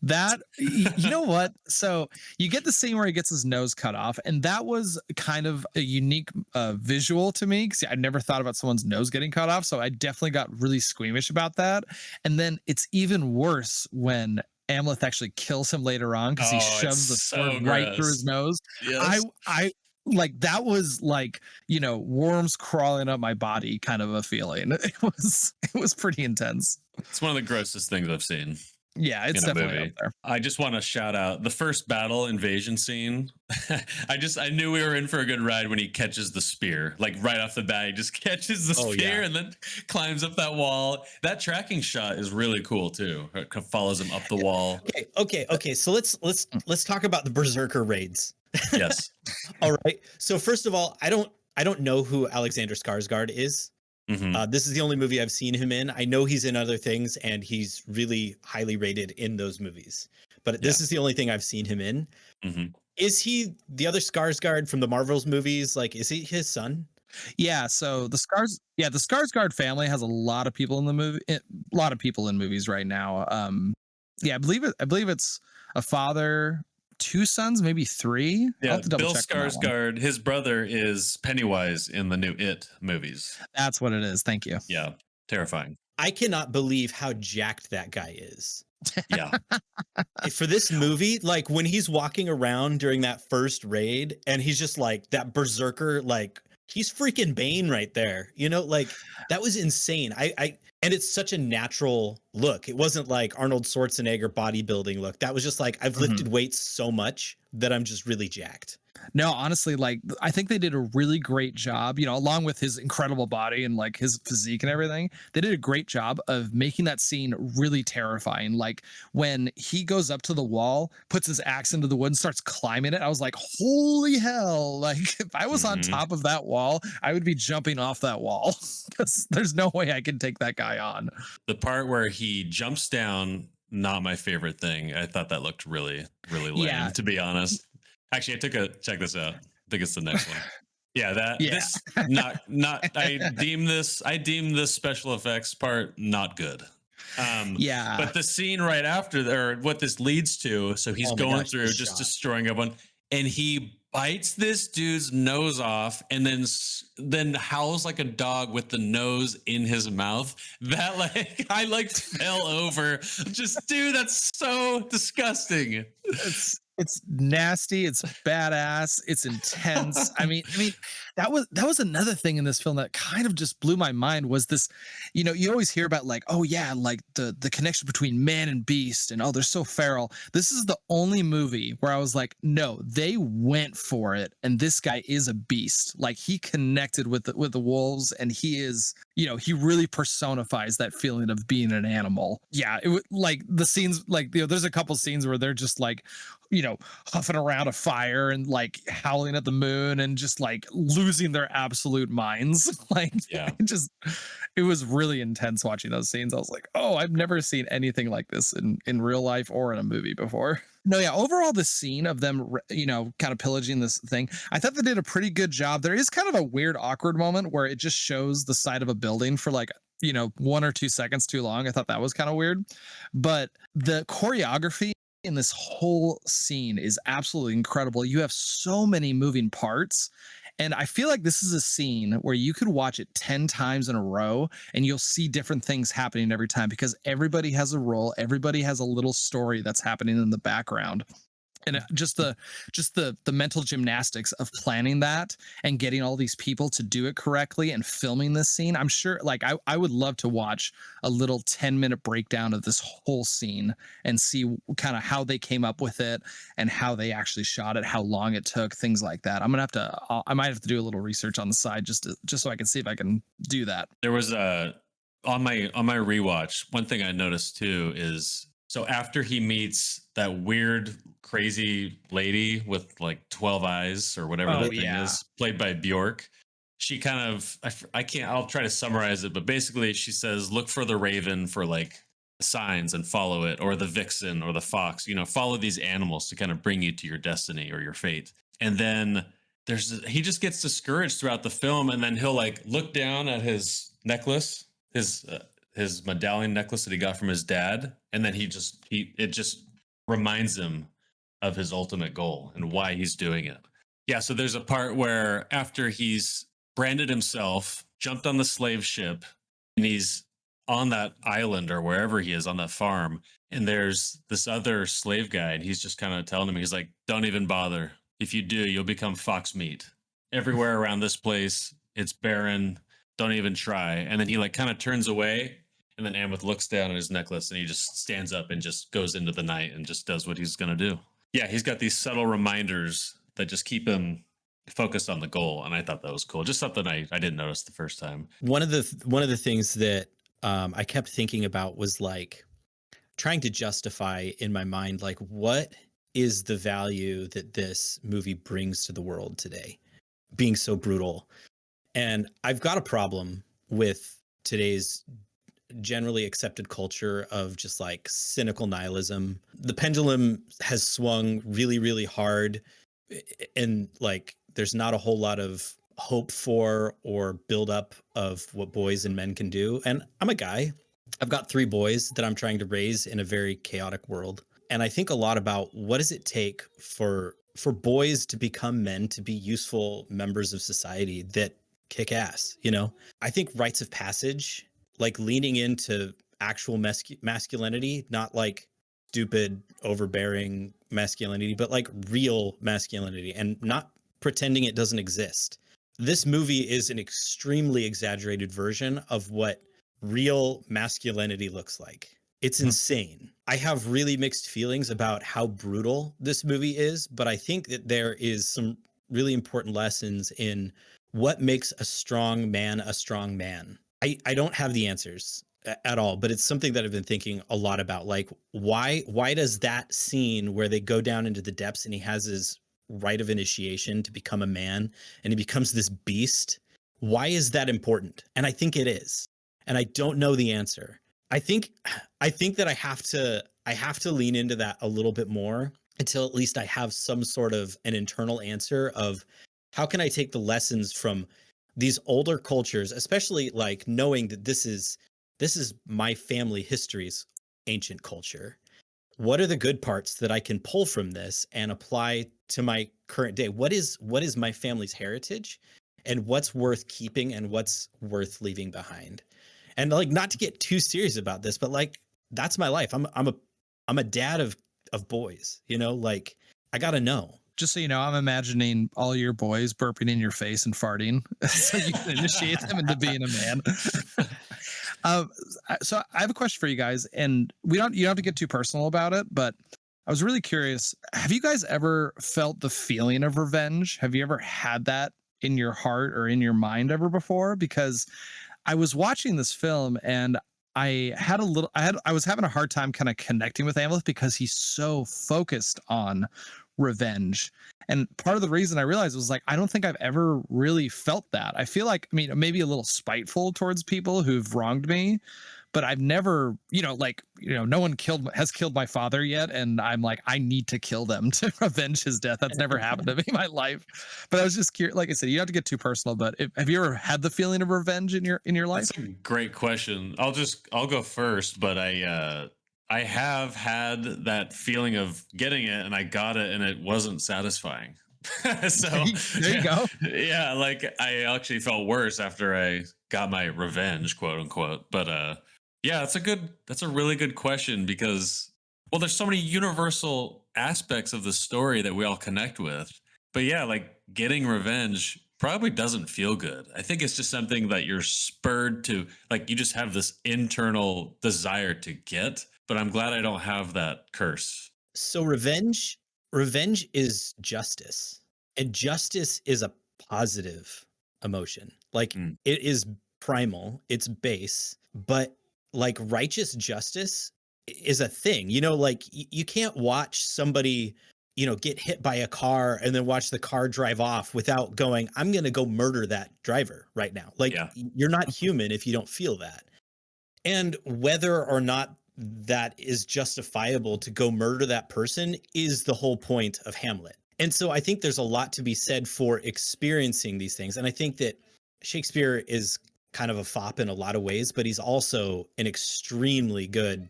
That you know what? So you get the scene where he gets his nose cut off, and that was kind of a unique visual to me because I never thought about someone's nose getting cut off. So I definitely got really squeamish about that. And then it's even worse when Amleth actually kills him later on because he shoves the sword right through his nose. Yes. I like that was like worms crawling up my body kind of a feeling. It was pretty intense. It's one of the grossest things I've seen. Yeah, it's definitely up there. I just want to shout out the first battle invasion scene. I knew we were in for a good ride when he catches the spear. Like right off the bat, he just catches the spear and then climbs up that wall. That tracking shot is really cool too. It follows him up the wall. Okay. So let's talk about the Berserker raids. Yes. All right. So first of all, I don't know who Alexander Skarsgård is. This is the only movie I've seen him in. I know he's in other things, and he's really highly rated in those movies. But this is the only thing I've seen him in. Is he the other Skarsgård from the Marvels movies? Like, is he his son? Yeah. So the Skarsgård family has a lot of people in the movie. A lot of people in movies right now. I believe it's a father, 2 sons, maybe 3. Yeah, Bill Skarsgård, his brother is Pennywise in the new It movies. That's what it is. Thank you. Yeah, terrifying. I cannot believe how jacked that guy is. Yeah. For this movie, like when he's walking around during that first raid and he's just like that berserker, like he's freaking Bane right there. Like that was insane. And it's such a natural look. It wasn't like Arnold Schwarzenegger bodybuilding look. That was just like, I've lifted weights so much that I'm just really jacked. No, honestly, like I think they did a really great job, along with his incredible body and like his physique and everything. They did a great job of making that scene really terrifying. Like when he goes up to the wall, puts his axe into the wood and starts climbing it. I was like, holy hell. Like if I was on top of that wall, I would be jumping off that wall because there's no way I can take that guy on. The part where he jumps down, not my favorite thing. I thought that looked really, really lame, to be honest. Actually, check this out. I think it's the next one. This I deem this special effects part not good. But the scene right after there, what this leads to, so he's going through just destroying everyone, and he bites this dude's nose off and then howls like a dog with the nose in his mouth. That like I like fell over. Just dude, that's so disgusting. It's nasty, it's badass, it's intense. I mean that was another thing in this film that kind of just blew my mind was this, you always hear about like, oh yeah, like the connection between man and beast and oh they're so feral. This is the only movie where I was like, no, they went for it and this guy is a beast. Like he connected with the wolves and he is, he really personifies that feeling of being an animal. Yeah, like the scenes like there's a couple scenes where they're just like huffing around a fire and like howling at the moon and just like losing their absolute minds. Like, yeah, it was really intense watching those scenes. I was like, oh, I've never seen anything like this in real life or in a movie before. No, yeah, overall, the scene of them, kind of pillaging this thing, I thought they did a pretty good job. There is kind of a weird, awkward moment where it just shows the side of a building for like, 1 or 2 seconds too long. I thought that was kind of weird, but the choreography in this whole scene is absolutely incredible. You have so many moving parts. And I feel like this is a scene where you could watch it 10 times in a row and you'll see different things happening every time because everybody has a role. Everybody has a little story that's happening in the background. And just the mental gymnastics of planning that and getting all these people to do it correctly and filming this scene. I'm sure like I would love to watch a little 10-minute breakdown of this whole scene and see kind of how they came up with it and how they actually shot it, how long it took, things like that. I might have to do a little research on the side just so I can see if I can do that. There was on my rewatch, one thing I noticed too is so after he meets that weird, crazy lady with like 12 eyes or whatever thing is, played by Bjork, she kind of, I'll try to summarize it, but basically she says, look for the raven for like signs and follow it, or the vixen or the fox, follow these animals to kind of bring you to your destiny or your fate. And then he just gets discouraged throughout the film. And then he'll like look down at his necklace, his medallion necklace that he got from his dad, and then it just reminds him of his ultimate goal and why he's doing it. Yeah, so there's a part where after he's branded himself, jumped on the slave ship, and he's on that island or wherever he is on that farm, and there's this other slave guy, and he's just kind of telling him, he's like, don't even bother. If you do, you'll become fox meat. Everywhere around this place, it's barren. Don't even try. And then he like kind of turns away, and then Amleth looks down at his necklace and he just stands up and just goes into the night and just does what he's going to do. Yeah, he's got these subtle reminders that just keep him focused on the goal. And I thought that was cool. Just something I didn't notice the first time. One of the things that I kept thinking about was like trying to justify in my mind, like, what is the value that this movie brings to the world today, being so brutal? And I've got a problem with today's generally accepted culture of just like cynical nihilism. The pendulum has swung really, really hard, and like there's not a whole lot of hope for or build up of what boys and men can do. And I'm a guy. I've got 3 boys that I'm trying to raise in a very chaotic world. And I think a lot about what does it take for boys to become men, to be useful members of society that kick ass, I think rites of passage, like leaning into actual masculinity, not like stupid, overbearing masculinity, but like real masculinity and not pretending it doesn't exist. This movie is an extremely exaggerated version of what real masculinity looks like. It's insane. I have really mixed feelings about how brutal this movie is, but I think that there is some really important lessons in what makes a strong man a strong man. I don't have the answers at all, but it's something that I've been thinking a lot about. Like, why does that scene where they go down into the depths and he has his rite of initiation to become a man and he becomes this beast, why is that important? And I think it is. And I don't know the answer. I think that I have to lean into that a little bit more until at least I have some sort of an internal answer of how can I take the lessons from these older cultures, especially like knowing that this is my family history's ancient culture. what are the good parts that I can pull from this and apply to my current day? What is my family's heritage, and what's worth keeping and what's worth leaving behind? And like, not to get too serious about this, but like, that's my life. I'm a dad of boys, you know, like I got to know. Just so you know, I'm imagining all your boys burping in your face and farting so you can initiate them into being a man. So I have a question for you guys, and you don't have to get too personal about it, but I was really curious. Have you guys ever felt the feeling of revenge? Have you ever had that in your heart or in your mind ever before? Because I was watching this film and I was having a hard time kind of connecting with Amleth because he's so focused on revenge. And part of the reason I realized was like, I don't think I've ever really felt that. I feel like, I mean, maybe a little spiteful towards people who've wronged me, but I've never, no one has killed my father yet. And I'm like, I need to kill them to avenge his death. That's never happened to me in my life. But I was just curious, like I said, you don't have to get too personal, but have you ever had the feeling of revenge in your life? That's a great question. I'll go first, but I have had that feeling of getting it, and I got it, and it wasn't satisfying. So there you go. Yeah, like I actually felt worse after I got my revenge, quote unquote. But yeah, that's a really good question because, well, there's so many universal aspects of the story that we all connect with. But yeah, like getting revenge probably doesn't feel good. I think it's just something that you're spurred to, like you just have this internal desire to get. But I'm glad I don't have that curse. So revenge is justice, and justice is a positive emotion. Like it is primal, it's base, but like righteous justice is a thing. You know, like you can't watch somebody, get hit by a car and then watch the car drive off without going, I'm going to go murder that driver right now. Like you're not human if you don't feel that. And whether or not that is justifiable to go murder that person is the whole point of Hamlet. And so I think there's a lot to be said for experiencing these things. And I think that Shakespeare is kind of a fop in a lot of ways, but he's also an extremely good,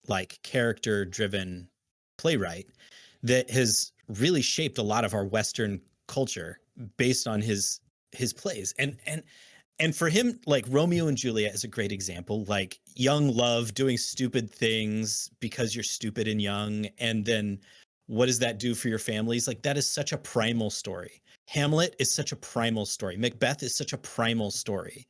like character driven playwright that has really shaped a lot of our Western culture based on his plays. And for him, like Romeo and Juliet is a great example, like young love doing stupid things because you're stupid and young. And then what does that do for your families? Like that is such a primal story. Hamlet is such a primal story. Macbeth is such a primal story.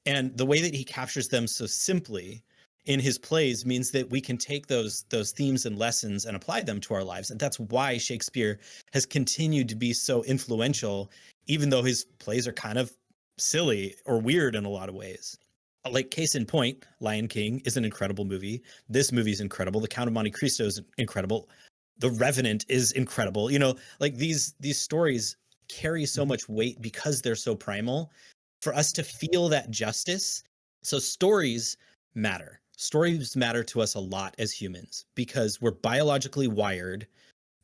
And the way that he captures them so simply in his plays means that we can take those themes and lessons and apply them to our lives. And that's why Shakespeare has continued to be so influential, even though his plays are kind of silly or weird in a lot of ways. Like case in point, Lion King is an incredible movie. This movie is incredible. The Count of Monte Cristo is incredible. The Revenant is incredible. Like these stories carry so much weight because they're so primal for us to feel that justice. So stories matter. Stories matter to us a lot as humans because we're biologically wired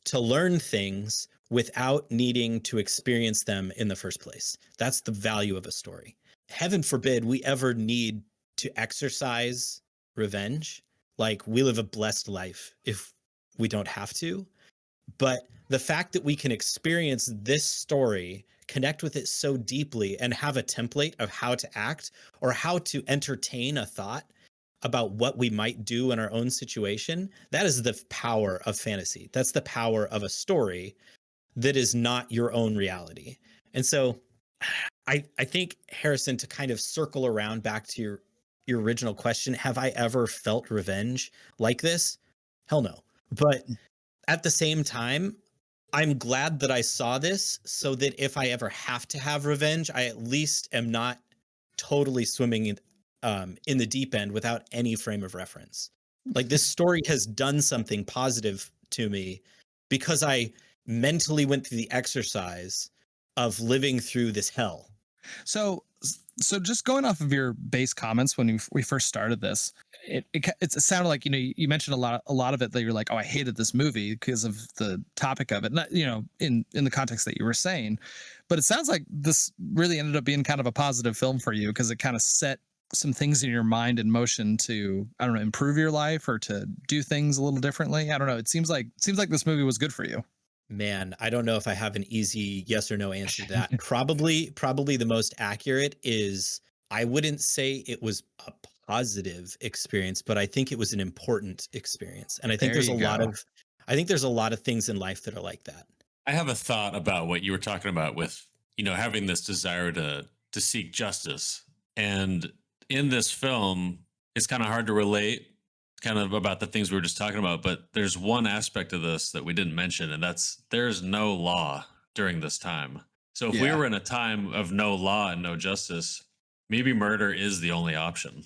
to learn things without needing to experience them in the first place. That's the value of a story. Heaven forbid we ever need to exercise revenge. Like we live a blessed life if we don't have to. But the fact that we can experience this story, connect with it so deeply, and have a template of how to act or how to entertain a thought about what we might do in our own situation, that is the power of fantasy. That's the power of a story that is not your own reality. And so I think, Harrison, to kind of circle around back to your original question, have I ever felt revenge like this? Hell no. But at the same time, I'm glad that I saw this so that if I ever have to have revenge, I at least am not totally swimming in the deep end without any frame of reference. Like this story has done something positive to me because I mentally went through the exercise of living through this hell. So just going off of your base comments when we first started this, it sounded like, you mentioned a lot of it that you're like, oh, I hated this movie because of the topic of it, not, in the context that you were saying, but it sounds like this really ended up being kind of a positive film for you because it kind of set some things in your mind in motion to, I don't know, improve your life or to do things a little differently? I don't know. It seems like this movie was good for you. Man, I don't know if I have an easy yes or no answer to that. Probably the most accurate is I wouldn't say it was a positive experience, but I think it was an important experience. And I think There there's a you lot go. of I think there's a lot of things in life that are like that. I have a thought about what you were talking about with, having this desire to seek justice. And in this film, it's kind of hard to relate kind of about the things we were just talking about, but there's one aspect of this that we didn't mention, and that's there's no law during this time. So if we Yeah. were in a time of no law and no justice, maybe murder is the only option.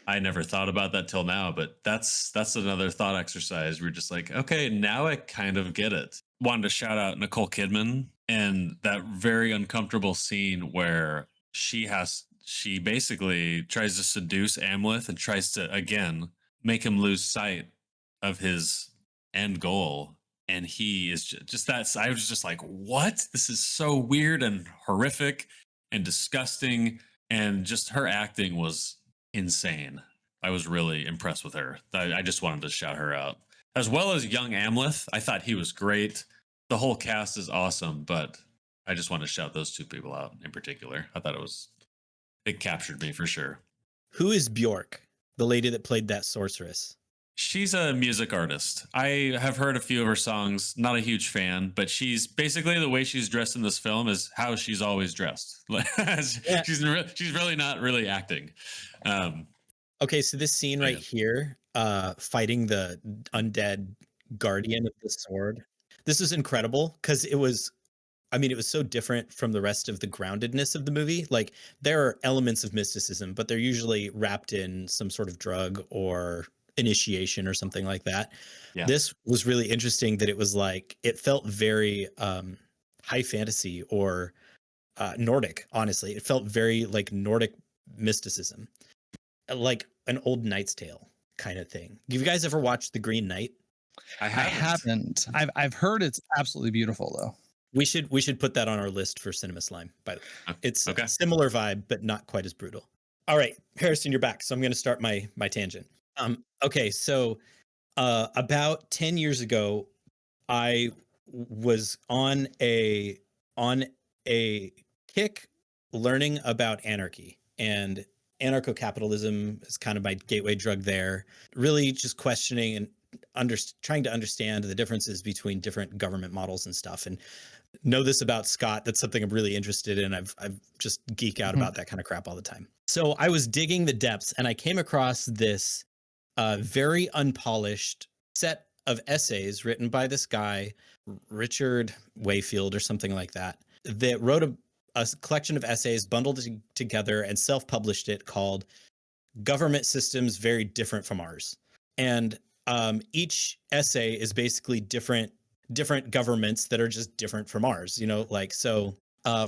I never thought about that till now, but that's another thought exercise. We're just like, okay, now I kind of get it. Wanted to shout out Nicole Kidman and that very uncomfortable scene where she basically tries to seduce Amleth and tries to again make him lose sight of his end goal. And he is just that. I was just like, what? This is so weird and horrific and disgusting. And just her acting was insane. I was really impressed with her. I just wanted to shout her out. As well as young Amleth. I thought he was great. The whole cast is awesome, but I just want to shout those two people out in particular. I thought it captured me for sure. Who is Bjork, the lady that played that sorceress? She's a music artist. I have heard a few of her songs. Not a huge fan, but she's basically the way she's dressed in this film is how she's always dressed. Yeah. She's really not really acting. Okay, so this scene right yeah. here, fighting the undead guardian of the sword. This is incredible because it was so different from the rest of the groundedness of the movie. Like there are elements of mysticism, but they're usually wrapped in some sort of drug or initiation or something like that. Yeah. This was really interesting that it was like it felt very high fantasy or Nordic, honestly. It felt very like Nordic mysticism. Like an old Knight's Tale kind of thing. You guys ever watched The Green Knight? I I haven't. I've heard it's absolutely beautiful though. We should put that on our list for Cinema Slime, by the way. It's okay. a similar vibe, but not quite as brutal. All right, Harrison, you're back. So I'm going to start my tangent. Okay, so about 10 years ago, I was on a kick learning about anarchy, and anarcho-capitalism is kind of my gateway drug there. Really just questioning and trying to understand the differences between different government models and stuff. And know this about Scott. That's something I'm really interested in. I've just geek out about that kind of crap all the time. So I was digging the depths and I came across this very unpolished set of essays written by this guy, Richard Wayfield or something like that wrote a collection of essays bundled together and self-published it called Government Systems Very Different from Ours. And each essay is basically different governments that are just different from ours, like, so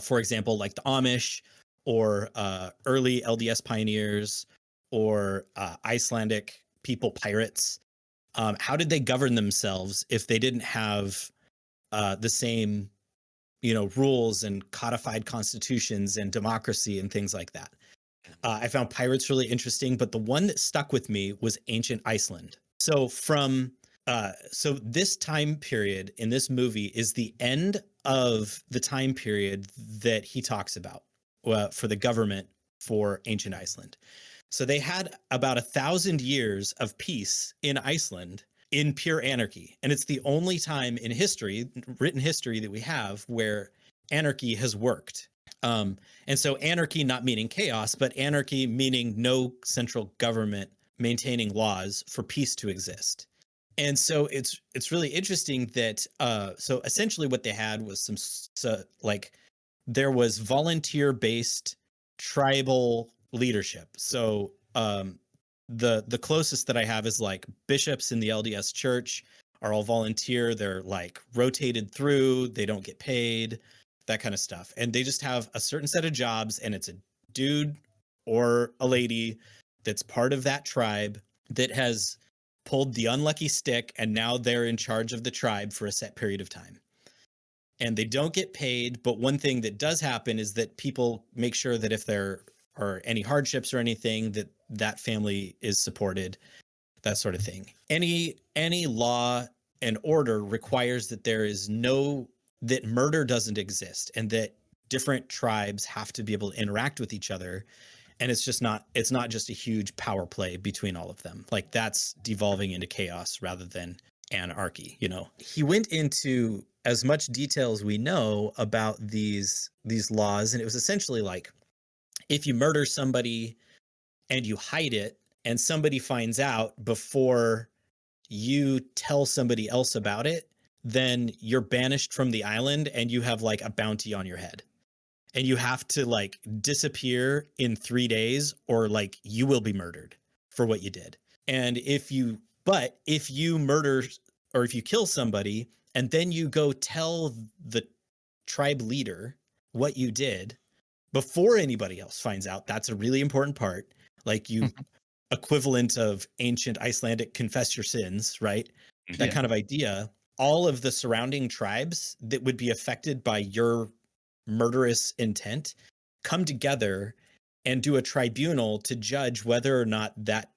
for example, like the Amish or early LDS pioneers or Icelandic people pirates. How did they govern themselves if they didn't have the same rules and codified constitutions and democracy and things like that? I found pirates really interesting, but the one that stuck with me was ancient Iceland. So so this time period in this movie is the end of the time period that he talks about for the government for ancient Iceland. So they had about 1,000 years of peace in Iceland in pure anarchy. And it's the only time in history, written history, that we have where anarchy has worked. And so anarchy not meaning chaos, but anarchy meaning no central government maintaining laws for peace to exist. And so it's really interesting that so essentially what they had was there was volunteer-based tribal leadership. So the closest that I have is like bishops in the LDS church are all volunteer. They're like rotated through. They don't get paid, that kind of stuff. And they just have a certain set of jobs, and it's a dude or a lady that's part of that tribe that has pulled the unlucky stick, and now they're in charge of the tribe for a set period of time. And they don't get paid, but one thing that does happen is that people make sure that if they're or any hardships or anything, that family is supported, that sort of thing. Any law and order requires that that murder doesn't exist, and that different tribes have to be able to interact with each other. And it's not just a huge power play between all of them. Like, that's devolving into chaos rather than anarchy, you know. He went into as much detail as we know about these laws, and it was essentially like, if you murder somebody and you hide it and somebody finds out before you tell somebody else about it, then you're banished from the island and you have like a bounty on your head. And you have to like disappear in 3 days, or like you will be murdered for what you did. And if you murder, or if you kill somebody and then you go tell the tribe leader what you did before anybody else finds out, that's a really important part. Like, you equivalent of ancient Icelandic confess your sins, right? That kind of idea. All of the surrounding tribes that would be affected by your murderous intent come together and do a tribunal to judge whether or not that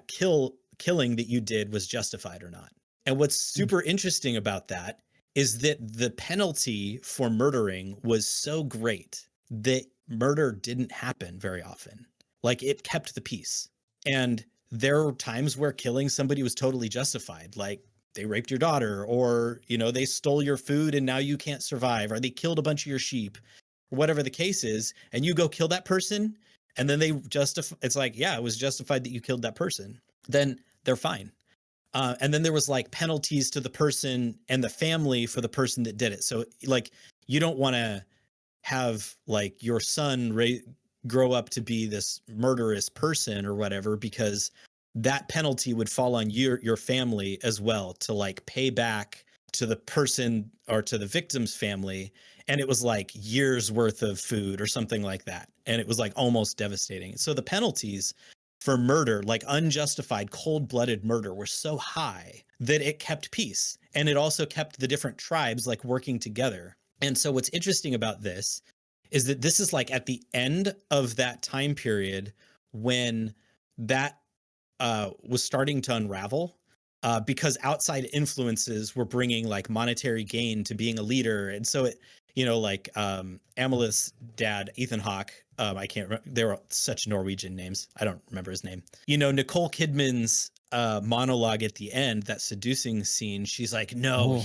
killing that you did was justified or not. And what's super interesting about that is that the penalty for murdering was so great that murder didn't happen very often. Like, it kept the peace. And there were times where killing somebody was totally justified. Like, they raped your daughter, or, you know, they stole your food and now you can't survive, or they killed a bunch of your sheep, or whatever the case is. And you go kill that person, and then it's like, yeah, it was justified that you killed that person. Then they're fine. And then there was like penalties to the person and the family for the person that did it. So like, you don't want to have like your son grow up to be this murderous person or whatever, because that penalty would fall on your family as well, to like pay back to the person or to the victim's family. And it was like years worth of food or something like that. And it was like almost devastating. So the penalties for murder, like unjustified, cold-blooded murder, were so high that it kept peace. And it also kept the different tribes like working together. And so what's interesting about this is that this is like at the end of that time period when that was starting to unravel, because outside influences were bringing like monetary gain to being a leader. And so it, you know, like Amleth's dad, Ethan Hawke, I can't remember, they were such Norwegian names, I don't remember his name. You know, Nicole Kidman's monologue at the end, that seducing scene, she's like, no,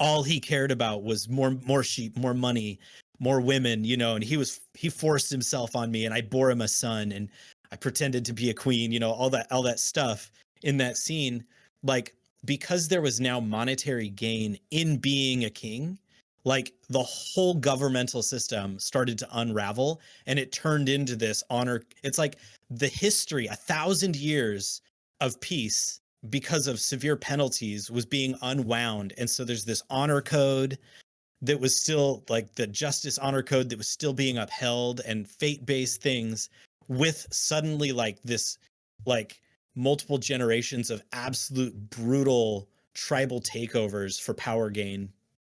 all he cared about was more sheep, more money, more women, you know, and he forced himself on me, and I bore him a son, and I pretended to be a queen, you know, all that stuff in that scene. Like, because there was now monetary gain in being a king, like the whole governmental system started to unravel, and it turned into this honor. It's like the history, 1,000 years of peace because of severe penalties, was being unwound. And so there's this honor code that was still like the justice honor code that was still being upheld, and fate-based things, with suddenly like this, like multiple generations of absolute brutal tribal takeovers for power gain,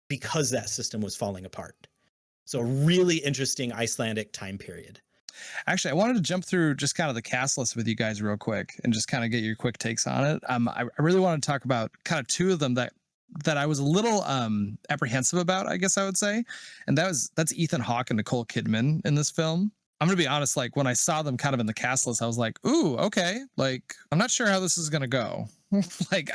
because that system was falling apart. So a really interesting Icelandic time period. Actually, I wanted to jump through just kind of the cast list with you guys real quick and just kind of get your quick takes on it. I really want to talk about kind of two of them that I was a little apprehensive about, I guess I would say. And that's Ethan Hawke and Nicole Kidman in this film. I'm going to be honest, like when I saw them kind of in the cast list, I was like, ooh, okay. Like, I'm not sure how this is going to go. Like,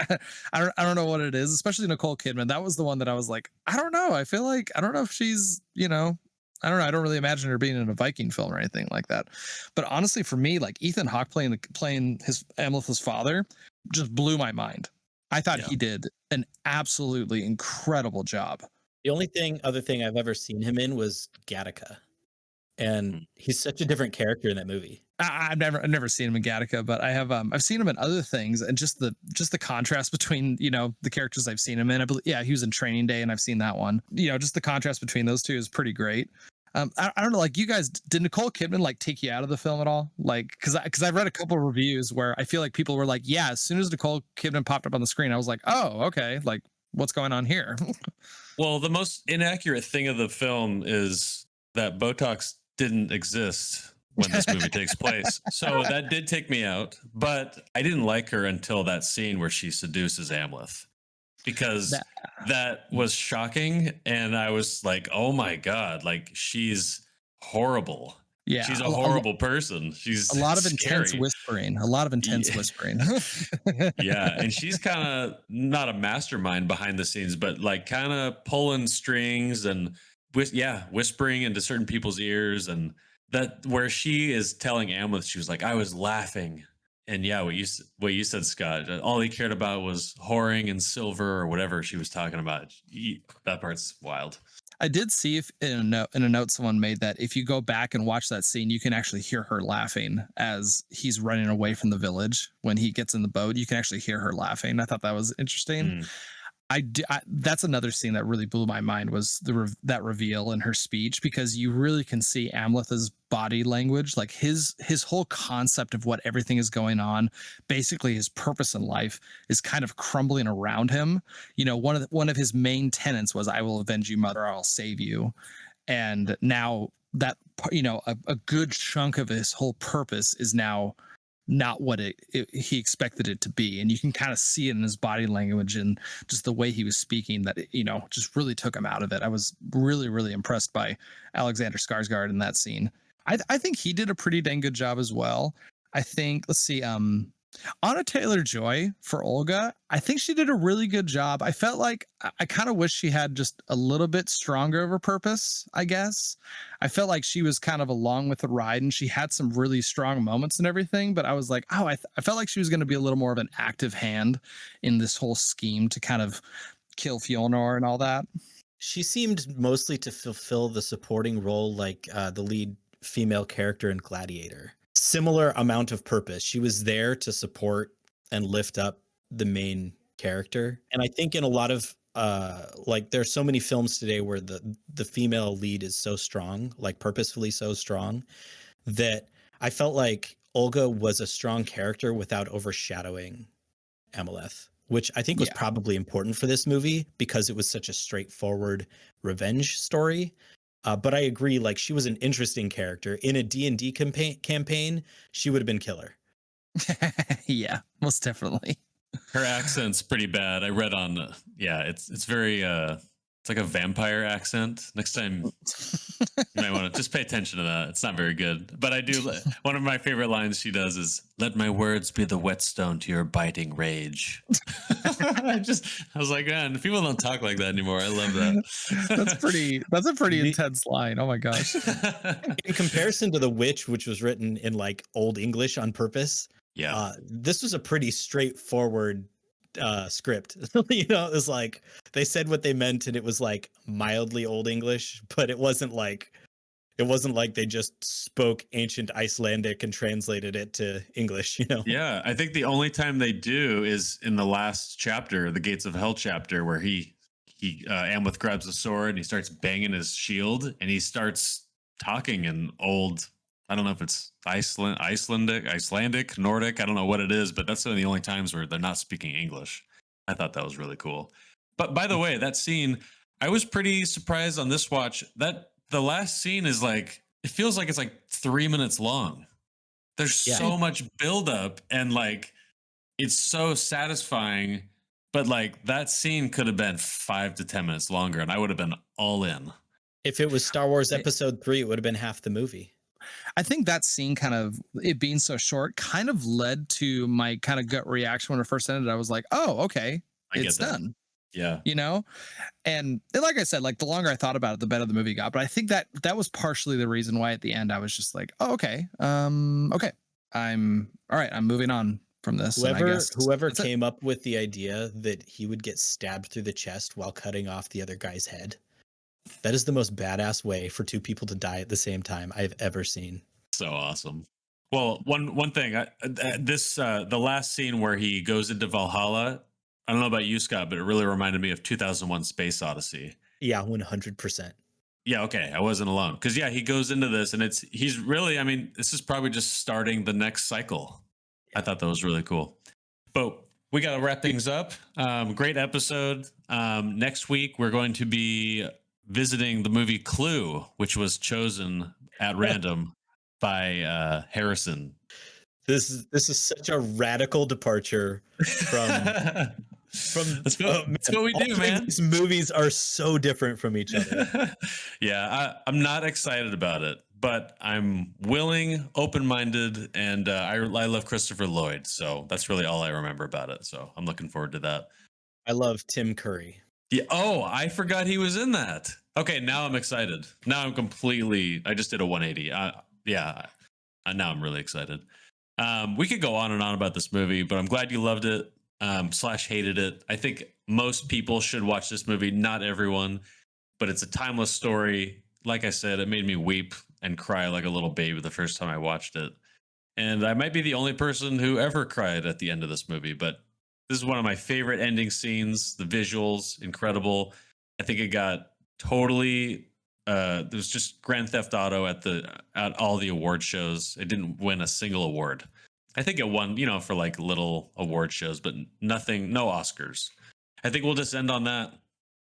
I don't know what it is, especially Nicole Kidman. That was the one that I was like, I don't know. I feel like, I don't know if she's, you know, I don't know. I don't really imagine her being in a Viking film or anything like that. But honestly, for me, like Ethan Hawke playing his Amleth's father just blew my mind. I thought he did an absolutely incredible job. The only other thing I've ever seen him in was Gattaca. And he's such a different character in that movie. I've never seen him in Gattaca, but I have I've seen him in other things, and just the contrast between, you know, the characters I've seen him in. I believe, he was in Training Day, and I've seen that one. You know, just the contrast between those two is pretty great. I don't know, like you guys, did Nicole Kidman like take you out of the film at all? Like, because I've read a couple of reviews where I feel like people were like, yeah, as soon as Nicole Kidman popped up on the screen, I was like, oh, okay, like what's going on here? Well, the most inaccurate thing of the film is that Botox didn't exist when this movie takes place. So that did take me out, but I didn't like her until that scene where she seduces Amleth, because that was shocking. And I was like, oh my God, like she's horrible. Yeah, She's a horrible person. She's a lot of scary. intense whispering. A lot of intense whispering. Yeah, and she's kind of not a mastermind behind the scenes, but like kind of pulling strings and whispering into certain people's ears, and that where she is telling Amleth, she was like, "I was laughing," and yeah, what you said, Scott, all he cared about was whoring and silver or whatever she was talking about. That part's wild. I did see if in a note someone made that if you go back and watch that scene, you can actually hear her laughing as he's running away from the village. When he gets in the boat, you can actually hear her laughing. I thought that was interesting. That's another scene that really blew my mind, was that reveal in her speech, because you really can see Amleth's body language, like his whole concept of what everything is going on, basically his purpose in life is kind of crumbling around him. One of his main tenets was, "I will avenge you, mother, I'll save you." And now that, a good chunk of his whole purpose is now not what he expected it to be. And you can kind of see it in his body language and just the way he was speaking, that just really took him out of it. I was really, really impressed by Alexander Skarsgård in that scene. I think he did a pretty dang good job as well. I think, let's see, Anna Taylor-Joy for Olga, I think she did a really good job. I felt like I kind of wish she had just a little bit stronger of a purpose, I guess. I felt like she was kind of along with the ride, and she had some really strong moments and everything, but I was like, I felt like she was going to be a little more of an active hand in this whole scheme to kind of kill Fjölnir and all that. She seemed mostly to fulfill the supporting role, like the lead female character in Gladiator. Similar amount of purpose. She was there to support and lift up the main character. And I think in a lot of there's so many films today where the female lead is so strong, like purposefully so strong, that I felt like Olga was a strong character without overshadowing Amleth, which I think was probably important for this movie because it was such a straightforward revenge story. But I agree, like she was an interesting character. In a D&D campaign, she would have been killer. Yeah, most definitely. Her accent's pretty bad. I read on, it's very, it's like a vampire accent. Next time, you might want to just pay attention to that. It's not very good. But I do, one of my favorite lines she does is, "Let my words be the whetstone to your biting rage." I was like, man, people don't talk like that anymore. I love that. That's a pretty intense line. Oh my gosh. In comparison to The Witch, which was written in like Old English on purpose, this was a pretty straightforward script. It was like they said what they meant, and it was like mildly Old English, but it wasn't like they just spoke ancient Icelandic and translated it to English. Yeah, I think the only time they do is in the last chapter, the Gates of Hell chapter, where Amleth grabs a sword and he starts banging his shield, and he starts talking in old, I don't know if it's Icelandic, Nordic. I don't know what it is, but that's one of the only times where they're not speaking English. I thought that was really cool. But by the way, that scene, I was pretty surprised on this watch that the last scene is like, it feels like it's like 3 minutes long. There's so much buildup, and like, it's so satisfying. But like, that scene could have been 5 to 10 minutes longer, and I would have been all in. If it was Star Wars Episode 3, it would have been half the movie. I think that scene, kind of it being so short, kind of led to my kind of gut reaction when it first ended. I was like, oh, okay, it's done. Yeah. And like I said, like the longer I thought about it, the better the movie got. But I think that was partially the reason why at the end I was just like, oh, okay. Okay. I'm all right. I'm moving on from this. Whoever came up with the idea that he would get stabbed through the chest while cutting off the other guy's head. That is the most badass way for two people to die at the same time I've ever seen. So awesome. Well, one thing, the last scene where he goes into Valhalla, I don't know about you, Scott, but it really reminded me of 2001: Space Odyssey. Yeah, 100%. Yeah, okay, I wasn't alone. Because he goes into this, and he's really, I mean, this is probably just starting the next cycle. I thought that was really cool. But we got to wrap things up. Great episode. Next week, we're going to be visiting the movie Clue, which was chosen at random by Harrison. This is such a radical departure from That's what we do, man. These movies are so different from each other. Yeah, I'm not excited about it, but I'm willing, open-minded, and I love Christopher Lloyd, so that's really all I remember about it. So I'm looking forward to that. I love Tim Curry. Yeah. Oh, I forgot he was in that. Okay, now I'm excited. Now I'm completely. I just did a 180. Yeah. Now I'm really excited. We could go on and on about this movie, but I'm glad you loved it. / hated it. I think most people should watch this movie. Not everyone, but it's a timeless story. Like I said, it made me weep and cry like a little baby the first time I watched it. And I might be the only person who ever cried at the end of this movie, but this is one of my favorite ending scenes. The visuals, incredible. I think it got totally there was just Grand Theft Auto at all the award shows. It didn't win a single award. I think it won, for like little award shows, but nothing, no Oscars. I think we'll just end on that.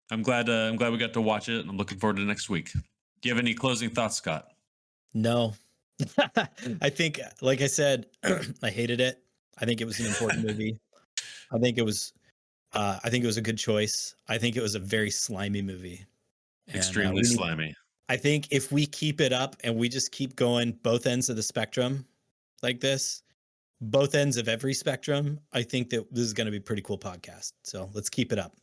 I'm glad we got to watch it, and I'm looking forward to next week. Do you have any closing thoughts, Scott? No. I think, like I said, I hated it. I think it was an important movie. I think it was a good choice. I think it was a very slimy movie. Extremely slimy. I think if we keep it up and we just keep going both ends of the spectrum like this, both ends of every spectrum, I think that this is going to be a pretty cool podcast. So let's keep it up.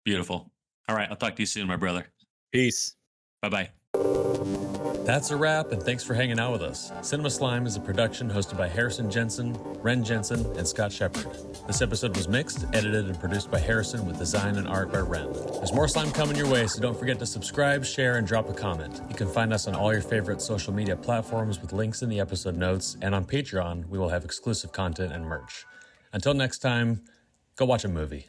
Beautiful. All right. I'll talk to you soon, my brother. Peace. Bye-bye. That's a wrap, and thanks for hanging out with us. Cinema Slime is a production hosted by Harrison Jensen, Ren Jensen, and Scott Shepard. This episode was mixed, edited, and produced by Harrison with design and art by Ren. There's more slime coming your way, so don't forget to subscribe, share, and drop a comment. You can find us on all your favorite social media platforms with links in the episode notes, and on Patreon, we will have exclusive content and merch. Until next time, go watch a movie.